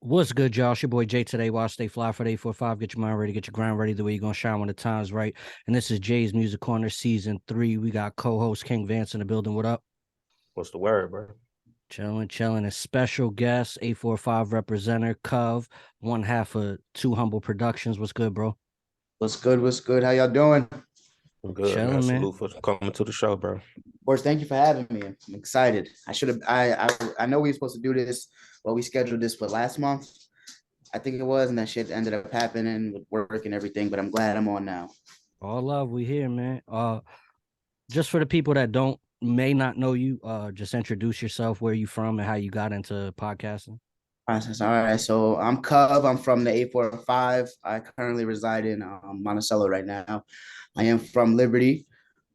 What's good, y'all? It's your boy Jay today. While stay fly for the 845. Get your mind ready, get your grind ready. The way you're gonna shine when the time's right. And this is Jay's Music Corner Season 3. We got co-host King Vance in the building. What up? What's the word, bro? Chilling, chilling. A special guest, 845 representative, Cov, one half of Two Humble Productions. What's good, bro? What's good? What's good? How y'all doing? Of I'm good, man. Chilling, man. Salute for coming to the show, bro. course, thank you for having me. I'm excited. I should have. I know we were supposed to do this. Well, we scheduled this for last month, I think it was, and that shit ended up happening with work and everything. But I'm glad I'm on now. All love, we here, man. Just for the people that may not know you, just introduce yourself, where you from, and how you got into podcasting. Process. All right. So I'm Cub. I'm from the 845. I currently reside in Monticello right now. I am from Liberty.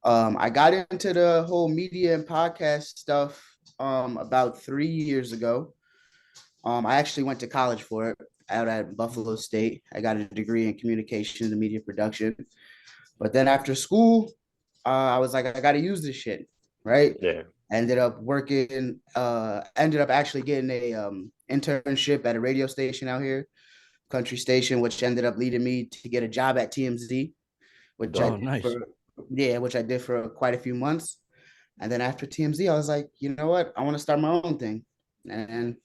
I got into the whole media and podcast stuff about 3 years ago. I actually went to college for it out at Buffalo State. I got a degree in communications and media production. But then after school, I was like, I got to use this shit, right? Yeah. Ended up actually getting a internship at a radio station out here, country station, which ended up leading me to get a job at TMZ, which I Oh, did nice. which I did for quite a few months. And then after TMZ, I was like, you know what? I want to start my own thing. And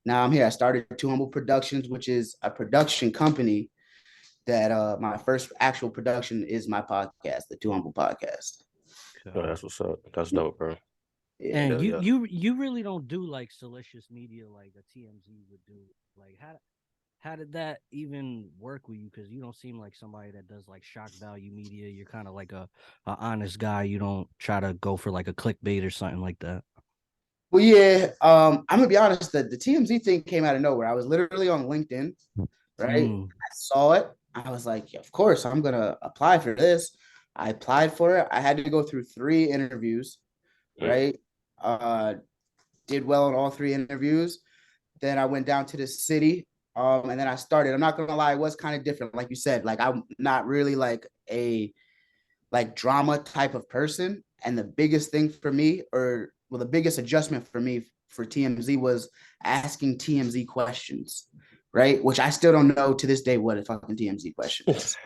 now I'm here. I started Two Humble Productions, which is a production company that my first actual production is my podcast, the Two Humble Podcast. Oh, that's what's up. That's dope, bro. Yeah. And Hell you yeah. you you really don't do like salacious media like a TMZ would do. Like how did that even work with you? Because you don't seem like somebody that does like shock value media. You're kind of like a honest guy. You don't try to go for like a clickbait or something like that. Well, yeah. I'm gonna be honest. The TMZ thing came out of nowhere. I was literally on LinkedIn, right? Mm. I saw it. I was like, yeah, of course, I'm gonna apply for this. I applied for it. I had to go through 3 interviews, Mm. right? Uh, did well in all 3 interviews. Then I went down to the city. And then I started. I'm not gonna lie, it was kind of different. Like you said, like I'm not really like a like drama type of person. And the biggest thing for me, or well, the biggest adjustment for me for TMZ was asking TMZ questions, right? Which I still don't know to this day what a fucking TMZ question is.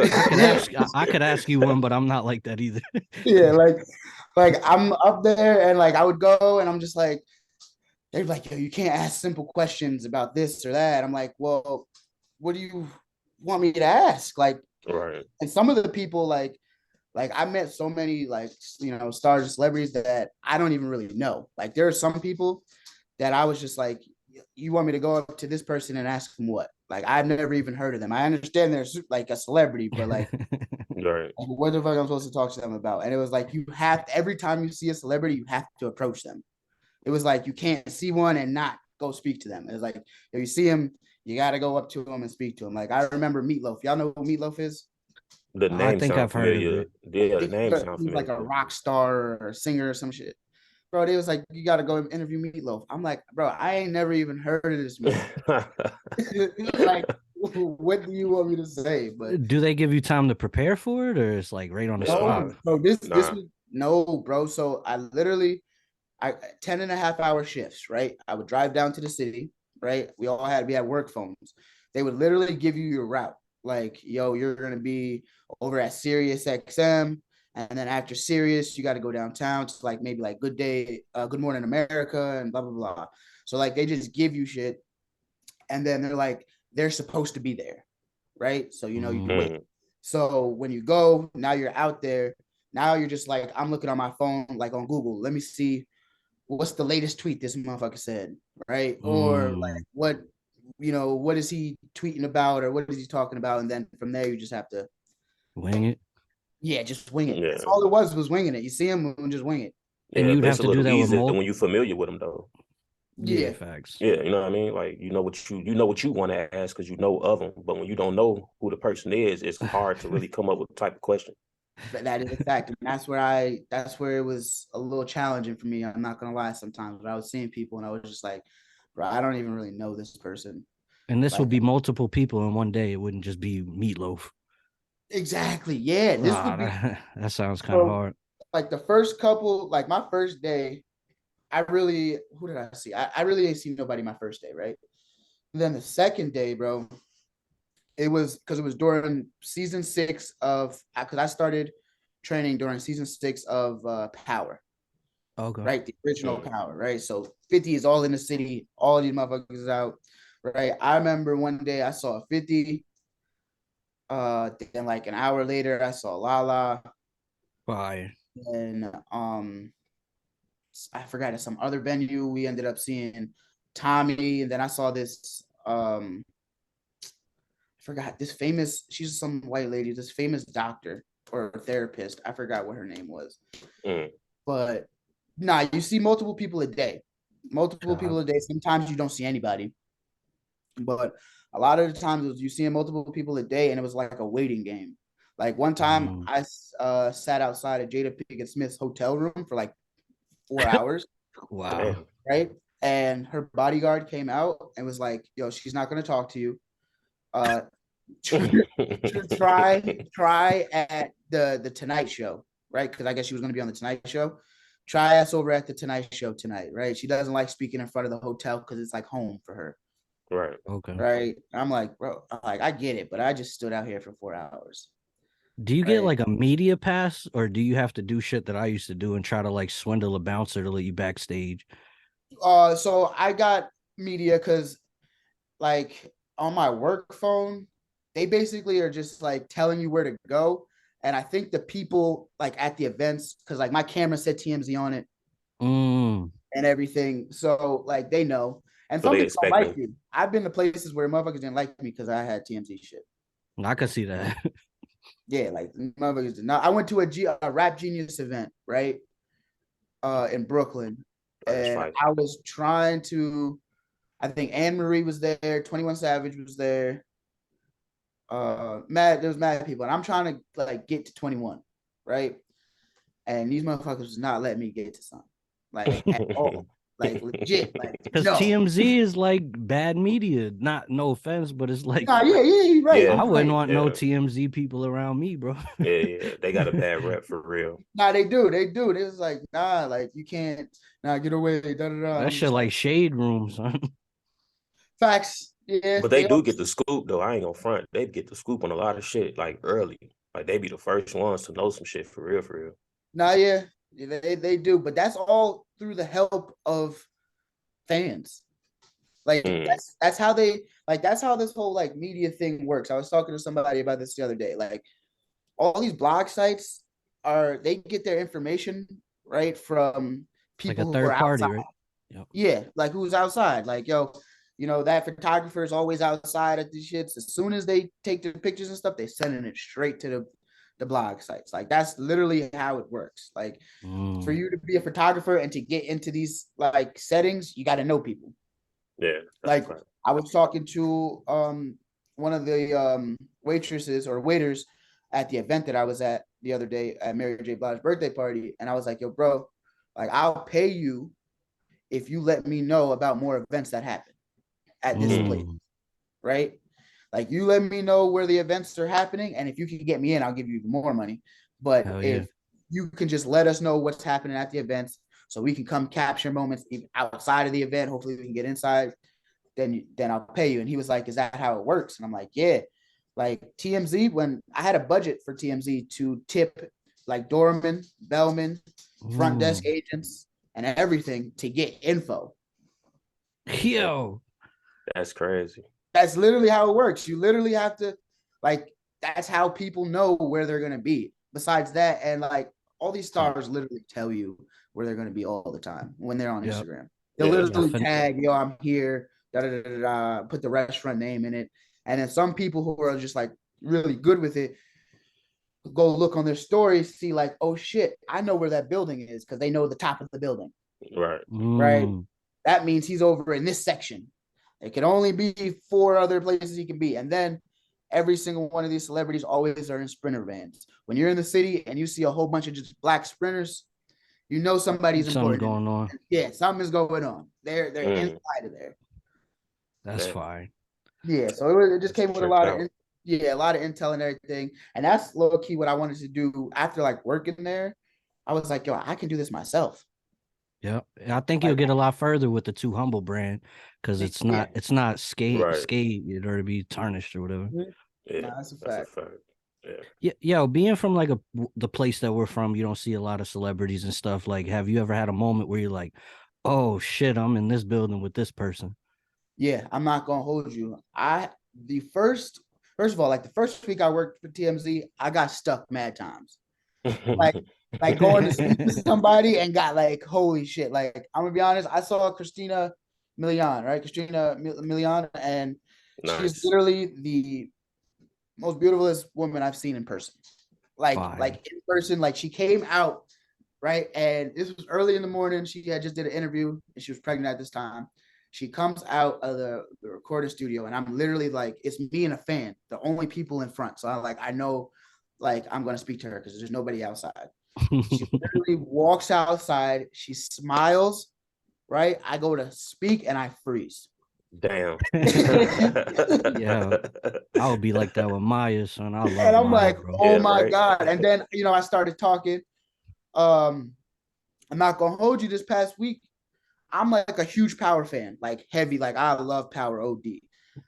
I could ask you one, but I'm not like that either. Yeah, like I'm up there and like I would go and I'm just like, they're like, yo, you can't ask simple questions about this or that. I'm like, well, what do you want me to ask? Like, Right. and some of the people like I met so many stars and celebrities that I don't even really know. Like there are some people that I was just like, you want me to go up to this person and ask them what? Like I've never even heard of them. I understand they're like a celebrity, but like Right. what the fuck I'm supposed to talk to them about? And it was like you have every time you see a celebrity, you have to approach them. It was like you can't see one and not go speak to them. It was like if you see him, you got to go up to him and speak to him. Like I remember Meatloaf. Y'all know who Meatloaf is? The I name think sound I've heard of familiar. it. Yeah, the He's name sound like a familiar. rock star or a singer or some shit. Bro, they was like, you got to go interview Meatloaf. I'm like, bro, I ain't never even heard of this man. Like, what do you want me to say? But Do they give you time to prepare for it, or it's like right on the spot? no, bro, this Nah. was no, bro. So I literally, I 10 and a half hour shifts, right? I would drive down to the city, right? We had work phones. They would literally give you your route. Like, yo, you're gonna be over at Sirius XM, and then after Sirius, you got to go downtown to like maybe like Good Morning America, and blah blah blah. So like they just give you shit, and then they're supposed to be there, right? So you Mm. wait. Mm. So when you go, now you're out there. Now you're just like I'm looking on my phone, like on Google. Let me see what's the latest tweet this motherfucker said, right? Or Mm. like what is he tweeting about or what is he talking about? And then from there you just have to, Wing it. yeah, just wing it. That's Yeah. all it was winging it. You see him and just wing it. And Yeah, you'd but have it's a to do little that with easier than multiple. when you familiar with them though. Yeah, Yeah. facts. Yeah, you know what I mean? Like you know what you want to ask because you know of them. But when you don't know who the person is, it's hard to really come up with the type of question. That is a fact. And that's where it was a little challenging for me. I'm not gonna lie sometimes, but I was seeing people and I was just like, bro, I don't even really know this person. And this would Like be multiple people in one day. It wouldn't just be Meatloaf. exactly. Yeah. This would be That sounds kind of so hard. like the first couple, like my first day, I really who did I see? I really didn't see nobody my first day, right? Then the second day, bro, it was because it was during season 6 of because I started training during season 6 of Power, Okay. right? The original Mm. Power, right? So 50 is all in the city, all of these motherfuckers is out, right? I remember one day I saw 50. Then like an hour later, I saw Lala, Fire. and I forgot at some other venue we ended up seeing Tommy, and then I saw this I forgot this famous. She's some white lady, this famous doctor or therapist. I forgot what her name was, Mm. but nah, you see multiple people a day, multiple people a day. Sometimes you don't see anybody, but a lot of the times it was you seeing multiple people a day, and it was like a waiting game. Like one time, Mm. I sat outside of Jada Pinkett Smith's hotel room for like 4 hours, Wow. Damn. right? And her bodyguard came out and was like, "Yo, she's not gonna talk to you. Uh, try at the Tonight Show, right? Because I guess she was gonna be on the Tonight Show. Try us over at the Tonight Show tonight, right? She doesn't like speaking in front of the hotel because it's like home for her, Right. Okay. right? I'm like, bro, like I get it, but I just stood out here for 4 hours, Do you get right? like a media pass, or do you have to do shit that I used to do and try to like swindle a bouncer to let you backstage? So I got media because like on my work phone, they basically are just like telling you where to go. And I think the people like at the events, because like my camera said TMZ on it Mm, and everything. So like they know. And So some they people don't like expecting. you. I've been to places where motherfuckers didn't like me because I had TMZ shit. I could see that. Yeah, like motherfuckers did not. I went to a Rap Genius event, right? In Brooklyn. Oh, that's And fine. I was trying to I think Anne Marie was there, 21 Savage was there. There was mad people, and I'm trying to like get to 21, right? And these motherfuckers was not letting me get to some, like at all, like legit, like Because no, TMZ is like bad media. Not no offense, but it's like nah, yeah, you're right, Yeah, I you're wouldn't right. want no yeah, TMZ people around me, bro. yeah. They got a bad rep for real. Nah, they do. They was like, nah, like you can't, nah, get away, da da da. That I'm shit just like, like shade room, son. facts, yeah, But they do get the scoop though. I ain't gonna front. They get the scoop on a lot of shit like early. Like they be the first ones to know some shit for real, for real. nah, yeah, they do, but that's all through the help of fans. Like Mm. that's how they like that's how this whole like media thing works. I was talking to somebody about this the other day. Like all these blog sites are they get their information right from Like a people who are third party, outside. right? Yep. Yeah, like who's outside. Like yo, that photographer is always outside at these shits. As soon as they take the pictures and stuff, they sending it straight to the blog sites. Like that's literally how it works. Like for Mm. you to be a photographer and to get into these like settings, you got to know people. Yeah, that's a Like fact. I was talking to one of the waitresses or waiters at the event that I was at the other day at Mary J. Blige's birthday party, and I was like, "Yo, bro, like I'll pay you if you let me know about more events that happen at this Mm. place, Mm. right? Like you let me know where the events are happening, and if you can get me in, I'll give you more money. But Hell yeah. if you can just let us know what's happening at the events, so we can come capture moments outside of the event. Hopefully, we can get inside then I'll pay you. And he was like, is that how it works? And I'm like, yeah. Like TMZ, when I had a budget for TMZ to tip like doorman, bellman, front desk Mm. agents, and everything to get info. Yo. That's crazy. That's literally how it works. You literally have to like that's how people know where they're gonna be. Besides that, and like all these stars literally tell you where they're gonna be all the time when they're on Yep. Instagram. They'll Yeah, that's Yeah. literally true. tag, yo, I'm here, da da da da, put the restaurant name in it. And then some people who are just like really good with it go look on their stories, see like, oh shit, I know where that building is because they know the top of the building, Right. right? Mm. That means he's over in this section. It can only be 4 other places he can be. And then every single one of these celebrities always are in sprinter vans. When you're in the city and you see a whole bunch of just black sprinters, you know somebody's Something's important. going on. Yeah, something is going on. They're Mm. inside of there. That's Damn. fine. Yeah, so it just That's came with a tripped lot out. of a lot of intel and everything. And that's low key what I wanted to do after like working there. I was like, yo, I can do this myself. Yeah, I think you'll Like, get a lot further with the Too Humble brand because it's yeah. not skate Right. or to be tarnished or whatever. Yeah, Nah, that's a that's a fact. fact. Yeah. Yeah, yo, being from like the place that we're from, you don't see a lot of celebrities and stuff. Like, have you ever had a moment where you're like, "Oh shit, I'm in this building with this person"? Yeah, I'm not gonna hold you. The first of all, like the first week I worked for TMZ, I got stuck mad times. Like like going to speak to somebody and got like, holy shit. Like, I'm gonna be honest, I saw Christina Milian, right? Milian, and she's Nice. literally the most beautifulest woman I've seen in person. Fire. Like in person, like she came out, right? And this was early in the morning. She had just did an interview and she was pregnant at this time. She comes out of the recording studio, and I'm literally like, it's me and a fan, the only people in front. So I know like I'm gonna speak to her because there's nobody outside. She literally walks outside, she smiles, right? I go to speak and I freeze. Damn. Yeah, I would be like that with Maya, son. I And love I'm Maya, like, bro. oh Yeah, my right. God. And then, I started talking. Um, I'm not gonna hold you this past week. I'm like a huge Power fan, like heavy, like I love Power OD.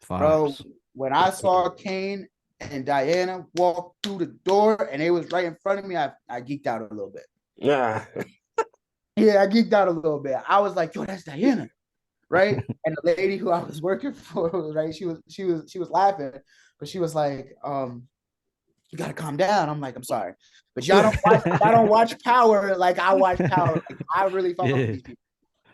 Bro, Facts. when I saw Kane and Diana walk through the door and it was right in front of me, I geeked out a little bit. Yeah. Yeah, I geeked out a little bit. I was like, yo, that's Diana, right? And the lady who I was working for, right, she was laughing, but she was like, you gotta calm down. I'm like, I'm sorry. But y'all don't watch Power like I watch Power. Like, I really fuck with Yeah. these people.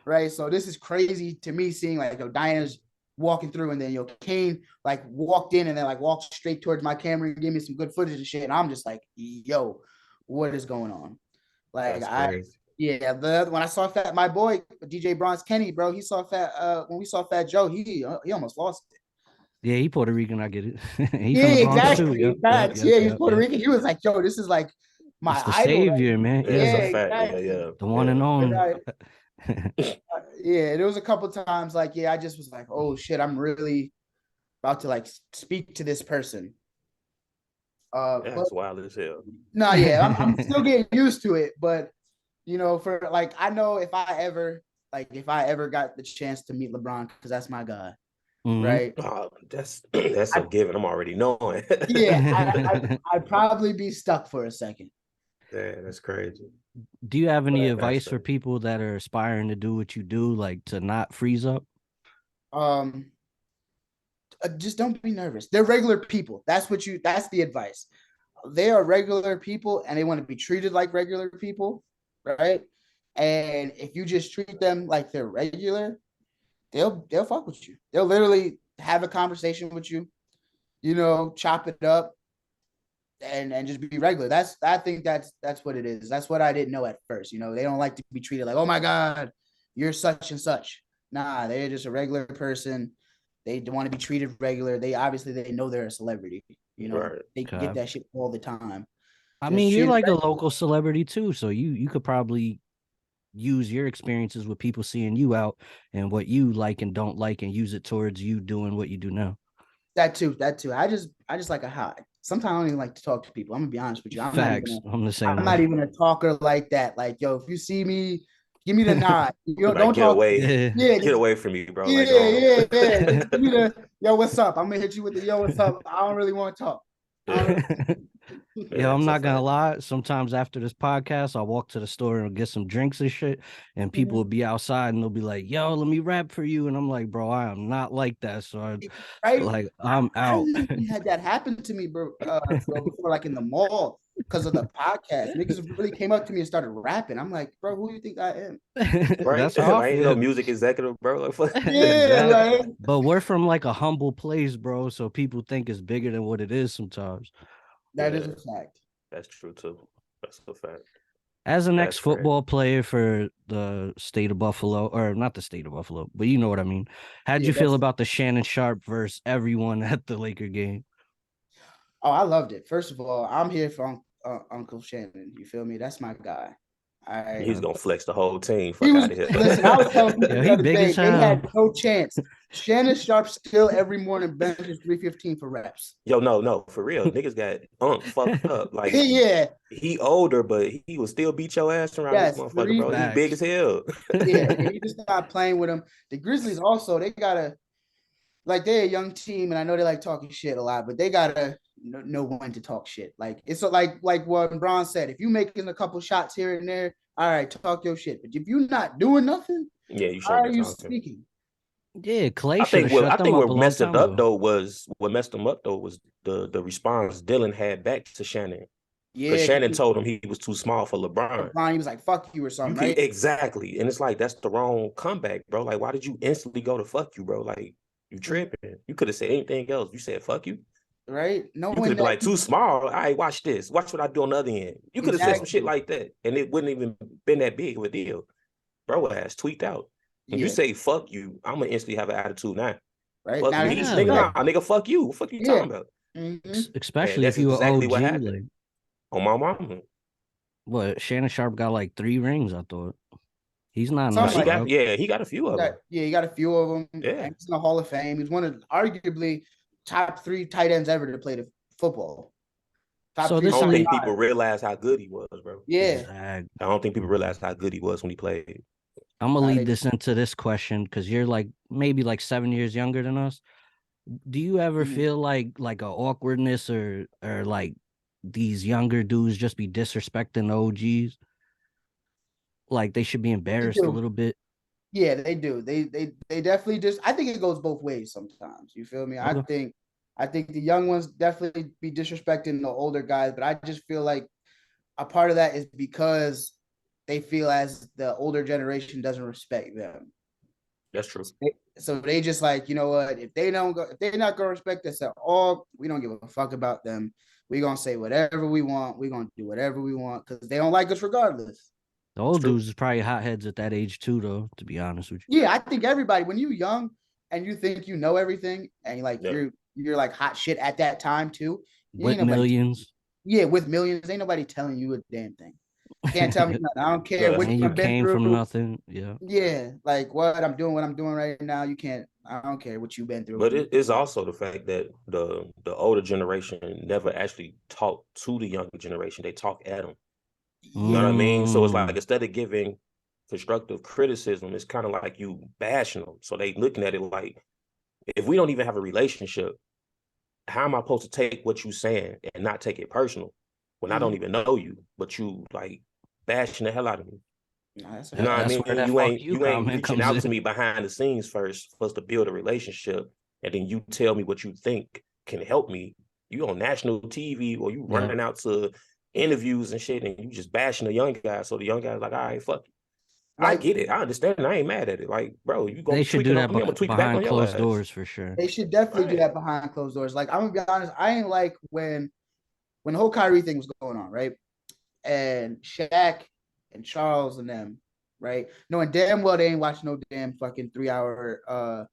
Right. So this is crazy to me seeing like Diana's walking through and then Kane like walked in and then like walked straight towards my camera and gave me some good footage and shit. And I'm just like, yo, what is going on? Like That's crazy. when I saw Fat my boy DJ Bronze Kenny, bro, he saw Fat when we saw Fat Joe, he almost lost it. Yeah, he Puerto Rican. I get it. He Yeah, from the Bronx too. exactly. Yep, yep, Facts. yep, Yeah, he's yep, Puerto yep. Rican. He was like, yo, this is like my It's the idol. Right? savior, man. Yeah, that's Yeah, a Yeah, fact. Yeah, exactly. yeah. the one Yeah. and only. Right. Yeah, there was a couple times like, yeah, I just was like, oh shit, I'm really about to like speak to this person. But That's wild as hell. no, yeah, I'm still getting used to it. But for like, I know if I ever got the chance to meet LeBron, because that's my guy, Mhm. right? Oh, that's I, a given. I'm already knowing. yeah, I'd probably be stuck for a second. Yeah, that's crazy. Do you have any That's advice for crazy. people that are aspiring to do what you do, like to not freeze up? Um, just don't be nervous. They're regular people. That's the advice. They are regular people and they want to be treated like regular people, right? And if you just treat them like they're regular, they'll fuck with you. They'll literally have a conversation with you, chop it up and just be regular. I think that's what it is. That's what I didn't know at first. They don't like to be treated like, oh my God, you're such and such. Nah, they're just a regular person. They want to be treated regular. They know they're a celebrity. Right. They get Okay. that shit all the time. I Just mean, you're treat it like a regular. local celebrity too, so you could probably use your experiences with people seeing you out and what you like and don't like and use it towards you doing what you do now. That too. I just like a hide. Sometimes I don't even like to talk to people. I'm gonna be honest with you. Facts. I'm the same I'm not way. even a talker like that. Like, yo, if you see me, give me the nod. Like Don't talk. Yeah. Yeah, get away from me, bro. yeah, Like, go on. yeah, yeah. Just give me the yo, what's up? I'm gonna hit you with the yo, what's up? I don't really want to talk. I don't Yeah, really... Yeah, I'm that's a not gonna fact. lie. Sometimes after this podcast, I'll walk to the store and get some drinks and shit, and people will be outside and they'll be like, "Yo, let me rap for you," and I'm like, "Bro, I am not like that." So Right? I'm I out. literally had that happen to me, bro, before, like in the mall because of the podcast. Niggas really came up to me and started rapping. I'm like, bro, who do you think I am? Right? That's how I I ain't no feel. music executive, bro. Like, fuck. Yeah, Exactly. right. But we're from like a humble place, bro. So people think it's bigger than what it is sometimes. That is Yeah, a fact. that's true too. That's a fact. As an That's crazy. ex-football player for the state of Buffalo, or not the state of Buffalo, but you know what I mean. How'd Yeah, you feel that's about the Shannon Sharp versus everyone at the Laker game? oh, I loved it. First of all, I'm here for Uncle Shannon. You feel me? That's my guy. I He's gonna flex the whole team. he Fuck was out of here. listen. I was telling people Yeah, the he other big day as they hell. had no chance. Shannon Sharp still every morning benches 315 for reps. Yo, no, for real. Niggas got fucked up. Like Yeah. he older, but he will still beat your ass around this Yes. motherfucker, bro. He big Facts. as hell. Yeah. They need to stop playing with him. The Grizzlies also, they gotta like they're a young team, and I know they like talking shit a lot, but they gotta know when to talk shit. Like it's like what Bron said. If you making a couple shots here and there, all right, talk your shit. But if you're not doing nothing, Yeah, you why shouldn't are be you talking. speaking? Yeah, Clay I should think have what shut I them think up a what long messed it time up ago. though was the response Dylan had back to Shannon. Because Yeah, Shannon told him he was too small for LeBron. LeBron, he was like, "Fuck you" or You something, can right? exactly, and it's like that's the wrong comeback, bro. Like, why did you instantly go to fuck you, bro? Like, you tripping? You could have said anything else. You said fuck you. Right? You could Knowing have been that like too small. All right, watch this. Watch what I do on the other end. You could have said some shit exactly. like that, and it wouldn't even been that big of a deal. Bro ass tweaked out. When you Yeah. say fuck you, I'm gonna instantly have an attitude now. Right Fuck now, me, he's Yeah, nigga. Nah, respect. nigga, fuck you. What the fuck you Yeah. talking about? Mm-hmm. And especially that's if you were exactly what OG. happened Like, on my mama. what? Shannon Sharp got like 3 rings. I thought he's not No, no Something he like got scrub. he got a few of them. he got a few of them. Yeah. And he's in the Hall of Fame. He's one of arguably top 3 tight ends ever to play the football. Top So 3, I this don't top think league, 5. people realize how good he was, bro. Yeah. exact. I don't think people realize how good he was when he played. I'm gonna Nah, lead this into this question because you're like maybe like 7 years younger than us. Do you ever Mhm. feel like a awkwardness or like these younger dudes just be disrespecting the OGs? Like they should be They embarrassed a do. little bit. Yeah, they do. They definitely just. I think it goes both ways sometimes. You feel me? Okay. I think the young ones definitely be disrespecting the older guys, but I just feel like a part of that is because they feel as the older generation doesn't respect them. That's true. So they just like, you know what? If they're not gonna respect us at all, we don't give a fuck about them. We're gonna say whatever we want. We're gonna do whatever we want because they don't like us regardless. The It's old true. dudes is probably hotheads at that age too, though. To be honest with Yeah, I think everybody when you're young and you think you know everything and Yeah. you're like hot shit at that time too. you, You ain't with nobody. millions, Yeah, with millions, ain't nobody telling you a damn thing. Can't tell me and nothing. I don't care No, that's what a you you've fact. been came from through. nothing. Yeah. Yeah, like what I'm doing right now. You can't. I don't care what you've been through. But it is also the fact that the older generation never actually talk to the younger generation. They talk at them. You know what I mean? So it's like Mm, instead of giving constructive criticism, it's kind of like you bashing them. So they looking at it like, if we don't even have a relationship, how am I supposed to take what you saying and not take it personal when I don't Mhm. even know you, but you like bashing the hell out of me? No, that's a You know what I fact. that's mean? where that fuck you You ain't comment reaching comes out to in. me behind the scenes first for us to build a relationship, and then you tell me what you think can help me. You on national TV or you Yeah. running out to interviews and shit, and you just bashing the young guy. So the young guy's like, all right, fuck. I Like get it. I understand. I ain't mad at it. Like, bro, you gonna They be should do tweaking on that me. I'm gonna tweak back behind on your closed ass. doors for sure. they should definitely do Right. that behind closed doors. Like I'm gonna be honest, I ain't like when the whole Kyrie thing was going on, right? And Shaq and Charles and them, right? Knowing damn well they ain't watching no damn fucking 3 hour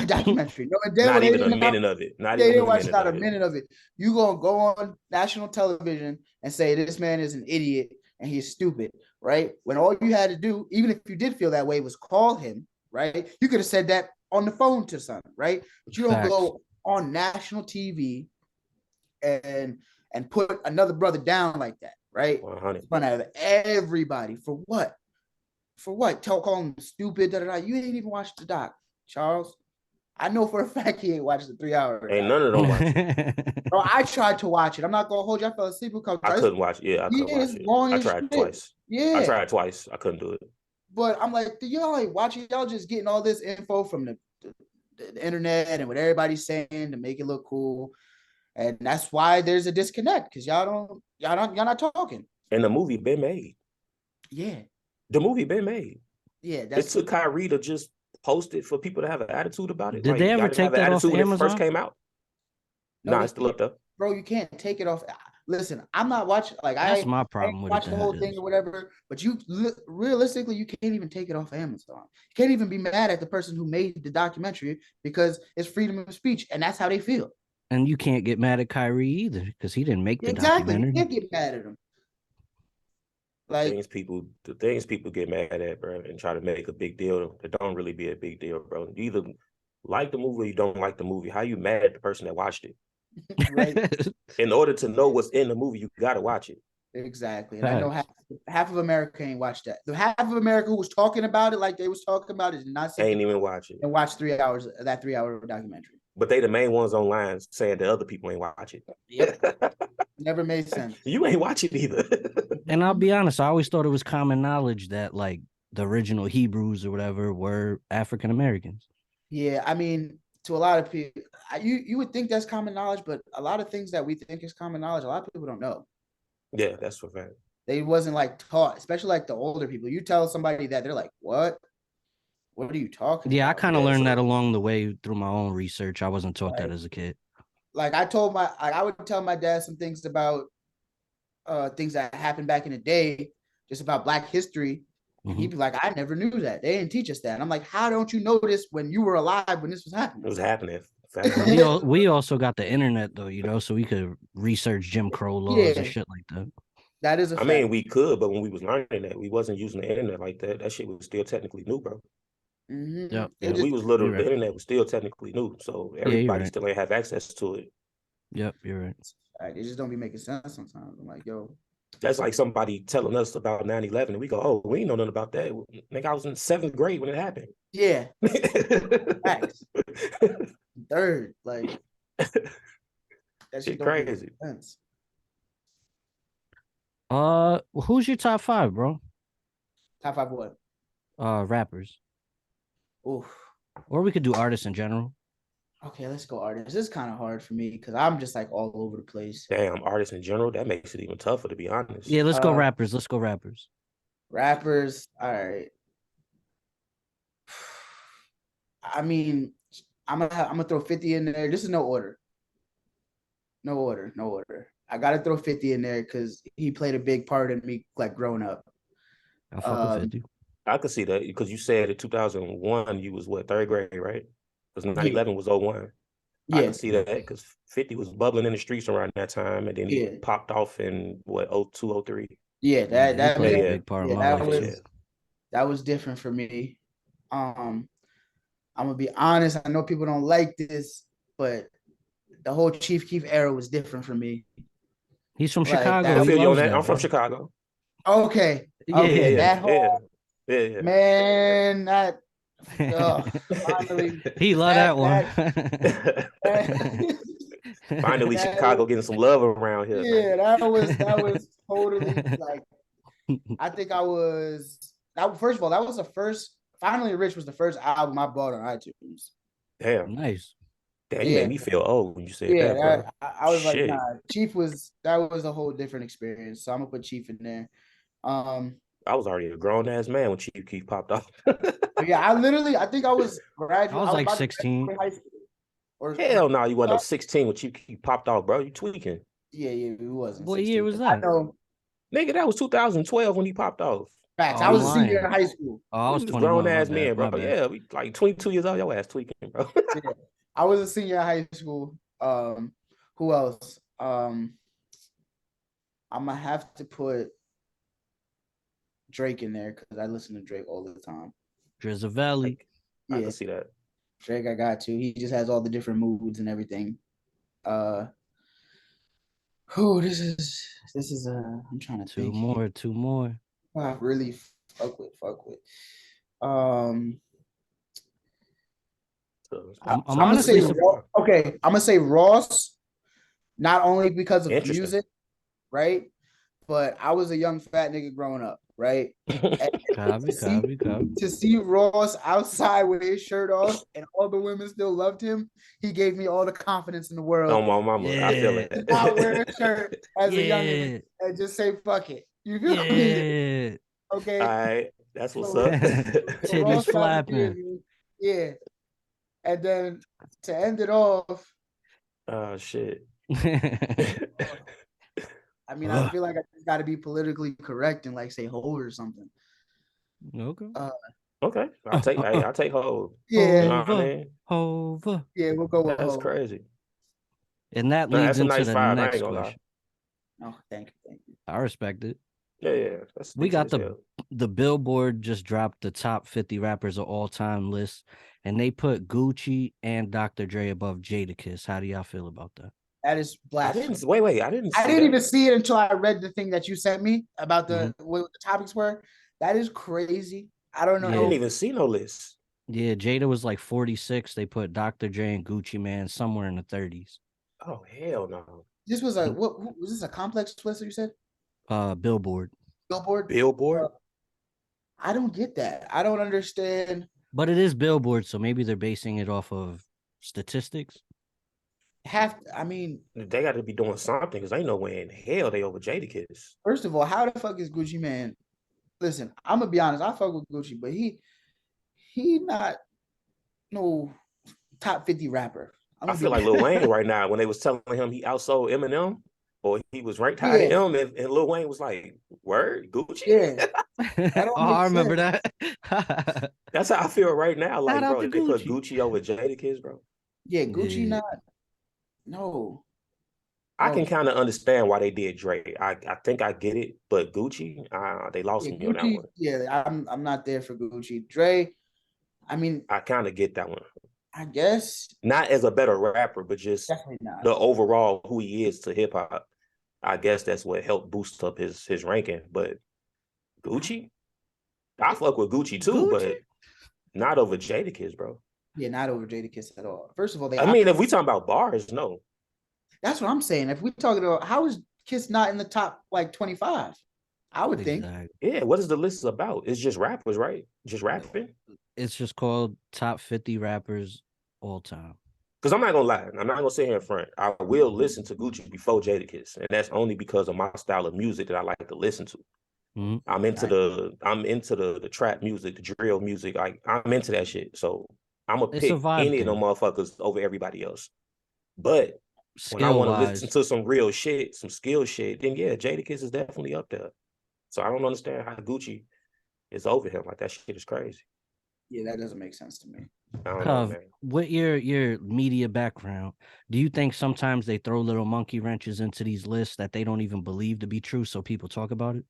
documentary. Knowing damn well Not they even a didn't minute of it. Not they even didn't a watch minute not a of it. minute of it. You gonna go on national television and say this man is an idiot and he's stupid, right? When all you had to do, even if you did feel that way, was call him, right? You could have said that on the phone to son, right? But you don't Facts. go on national TV and put another brother down like that, right? 100. In front of everybody for what? For what? Call him stupid. Da, da, da. You ain't even watched the doc, Charles. I know for a fact he ain't watched the 3 hour Ain't doc. none of them watch it. Bro, I tried to watch it. I'm not gonna hold you. I fell asleep a couple I times. couldn't watch it. Yeah, I couldn't Yeah, watch it's it. long I as tried shit. twice. I Yeah. tried twice. I couldn't do it. But I'm like, y'all ain't watching. Y'all just getting all this info from the internet and what everybody's saying to make it look cool. And that's why there's a disconnect because y'all not talking. And the movie been made. Yeah. The movie been made. Yeah. It That's took Kyrie to just post it for people to have an attitude about it. Did Like, they ever y'all didn't have take an that off attitude when it first Amazon? came out. no, Nah, they it's still can't. up there. Bro, you can't take it off. Listen, I'm not watching. Like That's my I ain't problem with it. watched the whole That thing is. or whatever. But realistically, you can't even take it off Amazon. You can't even be mad at the person who made the documentary because it's freedom of speech, and that's how they feel. And you can't get mad at Kyrie either because he didn't make the Exactly. You documentary. can't get mad at them. The Like things people get mad at, bro, and try to make a big deal that don't really be a big deal, bro. like the movie or you don't like the movie, how you mad at the person that watched it? Right. In order to know what's in the movie, you got to watch it. Exactly. And I know half of America ain't watched that. The half of America who was talking about it like they was talking about it did not sit Ain't even watch it. and watch 3 hours of that 3 hour documentary. But they the main ones online saying that other people ain't watch it. Yep. Never made sense. You ain't watch it either. And I'll be honest, I always thought it was common knowledge that like the original Hebrews or whatever were African Americans. Yeah, I mean, to a lot of people, you would think that's common knowledge, but a lot of things that we think is common knowledge, a lot of people don't know. Yeah, that's for fact. They wasn't like taught, especially like the older people. You tell somebody that, they're like, "What? What are you talking Yeah, I about?" kind of learned that along the way through my own research. I wasn't taught that Right. as a kid. Like I would tell my dad some things about things that happened back in the day, just about Black history. And he'd be like, "I never knew that. They didn't teach us that." And I'm like, "How don't you know this when you were alive when this was happening?" It was happening. We also got the internet though, you know, so we could research Jim Crow laws and shit like that. That is a fact. I mean, we could, but when we was learning that, we wasn't using the internet like that. That shit was still technically new, bro. Yep. We was little. Right. The internet was still technically new, so everybody still ain't have access to it. Yep, you're right. It just don't be making sense sometimes. I'm like, yo. That's like somebody telling us about 9/11, and we go, "Oh, we ain't know nothing about that." Nigga, I was in 7th grade when it happened. Yeah. Facts. Third, like that shit crazy. Sense. Who's your top 5, bro? Top 5 what? Rappers. Oof. Or we could do artists in general. Okay, let's go artists. This is kind of hard for me because I'm just like all over the place. Damn, artists in general, that makes it even tougher, to be honest. Yeah, let's go rappers. Let's go rappers. Rappers, all right. I mean, I'm gonna throw 50 in there. This is no order. No order. I gotta throw 50 in there because he played a big part in me like growing up. I fuck with 50. I could see that because you said in 2001 you was what, 3rd grade, right? Because 9/11 was 01. Yeah. I can see that because 50 was bubbling in the streets around that time, and then he popped off in what, 02, 03. Yeah, that played a big part of my life. That was different for me. I'm gonna be honest. I know people don't like this, but the whole Chief Keef era was different for me. He's from Chicago. I feel you on that. I'm from Chicago. Okay. Okay. That whole man, that finally he loved that one. Finally, Chicago getting some love around here. Yeah, that was totally like. I think I was that. First of all, that was the first. Finally Rich was the first album I bought on iTunes. Damn, nice. Damn, you made me feel old when you said that, bro. I was like, nah. Chief was a whole different experience. So I'm gonna put Chief in there. I was already a grown ass man when Chief Keef popped off. Yeah, I think I was graduating. I was like 16. Hell no, you wasn't no 16 when Chief Keef popped off, bro. You tweaking. Yeah, it wasn't. What year was that? I know. Nigga, that was 2012 when he popped off. Facts. I was a senior in high school. Oh, I was 21. Grown ass man, bro. Yeah, we like 22 years old. Your ass tweaking, bro. Yeah. I was a senior in high school. Who else? I'm gonna have to put Drake in there because I listen to Drake all the time. Drizzle. I can see that. Drake, I got to. He just has all the different moods and everything. This is I'm trying to think. Two more. I really fuck with. I'm gonna say okay. I'm gonna say Ross, not only because of music, right? But I was a young fat nigga growing up, right? To see Ross outside with his shirt off and all the women still loved him, he gave me all the confidence in the world. Oh, my mama, I feel it. Not wear a shirt as a young nigga and just say fuck it. You feel me? Okay. All right, that's what's up. Titties flapping. Yeah. And then to end it off. Oh shit. I mean, I feel like I just got to be politically correct and like say ho or something. Okay. Okay. I'll take ho. Yeah. You know what I mean? Hova. Yeah, we'll go with That's ho. crazy. And that leads into nice the next question. Oh, thank you. I respect it. Yeah. We got the Billboard just dropped the top 50 rappers of all time list, and they put Gucci and Dr. Dre above Jadakiss. How do y'all feel about that? That is I blasphemy. didn't wait. I didn't even see it until I read the thing that you sent me about what the topics were. That is crazy. I don't know. I didn't even see no list. Yeah, Jada was like 46. They put Dr. Dre and Gucci Man somewhere in the 30s. Oh hell no. This was a what was this a complex twist you said? Billboard. Billboard. I don't get that. I don't understand. But it is Billboard, so maybe they're basing it off of statistics. I mean, they got to be doing something because ain't no way in hell they over Jadakiss. First of all, how the fuck is Gucci Man? Listen, I'm gonna be honest. I fuck with Gucci, but he not no top 50 rapper. I feel like Lil Wayne right now when they was telling him he outsold Eminem or he was ranked higher than him, and Lil Wayne was like, "Word, Gucci." Yeah, I remember that. That's how I feel right now. Like, bro, they Gucci. put Gucci over Jadakiss, bro. Yeah, Gucci not. No. I can kind of understand why they did Dre. I think I get it, but Gucci, they lost me on that one. Yeah, I'm not there for Gucci. Dre, I mean, I kind of get that one. I guess not as a better rapper, but just the overall who he is to hip hop. I guess that's what helped boost up his ranking. But Gucci, I fuck with Gucci too, but not over Jadakiss, bro. Yeah, not over Jadakiss at all. First of all, I mean, if we talking about bars, no. That's what I'm saying. If we talking about how is Kiss not in the top like 25, I would think. Yeah, what is the list about? It's just rappers, right? Just rapping. It's just called top 50 rappers all time. Because I'm not gonna lie, I'm not gonna sit here in front. I will listen to Gucci before Jadakiss, and that's only because of my style of music that I like to listen to. Mm-hmm. I'm into the trap music, the drill music. Like I'm into that shit. So I'm gonna pick any of them motherfuckers over everybody else. But when I want to listen to some real shit, some skill shit, then yeah, Jadakiss is definitely up there. So I don't understand how Gucci is over him. Like that shit is crazy. Yeah, that doesn't make sense to me. I don't know, man. With your media background, do you think sometimes they throw little monkey wrenches into these lists that they don't even believe to be true, so people talk about it?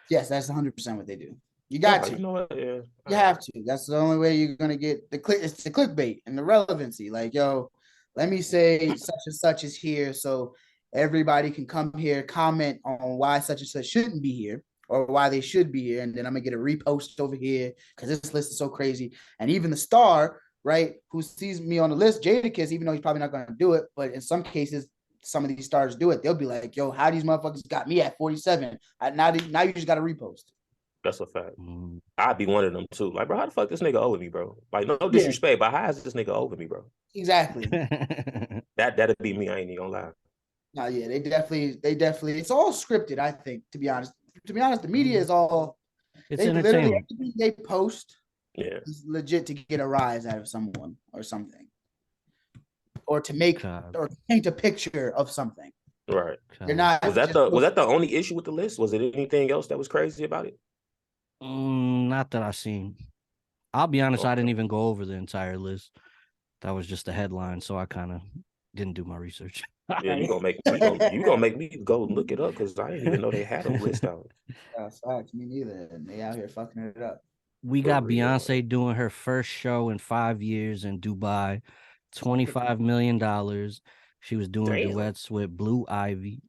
Yes, that's 100% what they do. You got to. You know what? Yeah, you have to. That's the only way you're gonna get the click. It's the clickbait and the relevancy. Like, yo, let me say such and such is here, so everybody can come here, comment on why such and such shouldn't be here or why they should be here, and then I'm gonna get a repost over here because this list is so crazy. And even the star, right, who sees me on the list, Jadakiss, even though he's probably not gonna do it, but in some cases, some of these stars do it. They'll be like, "Yo, how these motherfuckers got me at 47? Now you just got to repost." That's a fact. I'd be one of them too. Like, bro, how the fuck this nigga over me, bro? Like, no disrespect, but how is this nigga over me, bro? Exactly. That'd be me. I ain't even gonna lie. No, yeah, they definitely. It's all scripted. I think, to be honest, the media is all. It's entertainment. Everything they post, is legit to get a rise out of someone or something, or to make or paint a picture of something. Right. They're not. Was that the only issue with the list? Was it anything else that was crazy about it? Not that I've seen. I'll be honest, I didn't even go over the entire list. That was just the headline, so I kind of didn't do my research. Yeah, you gonna make me go look it up because I didn't even know they had a list out. That's facts. Me neither. And they out here fucking it up. We got Beyonce doing her first show in 5 years in Dubai, $25 million. She was doing duets with Blue Ivy.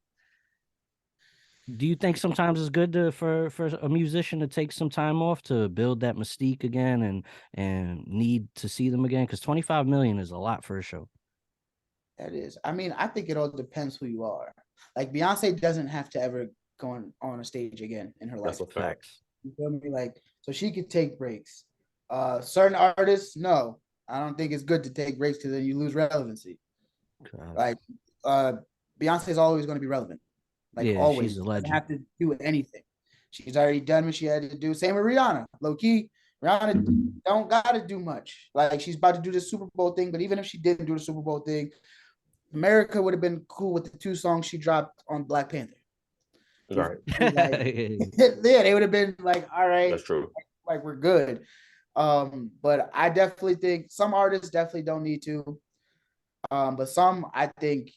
Do you think sometimes it's good for a musician to take some time off to build that mystique again and need to see them again? Because 25 million is a lot for a show. That is. I mean, I think it all depends who you are. Like Beyonce doesn't have to ever go on a stage again in her life. That's a fact. You feel me? Like, so she could take breaks. Certain artists, no. I don't think it's good to take breaks because then you lose relevancy. Like, Beyonce is always going to be relevant. Like, always. She's a legend. Doesn't have to do anything. She's already done what she had to do. Same with Rihanna. Low key, Rihanna don't got to do much. Like, she's about to do the Super Bowl thing, but even if she didn't do the Super Bowl thing, America would have been cool with the 2 songs she dropped on Black Panther. Right. Yeah, they would have been like, all right. That's true. Like we're good. But I definitely think some artists definitely don't need to. But some I think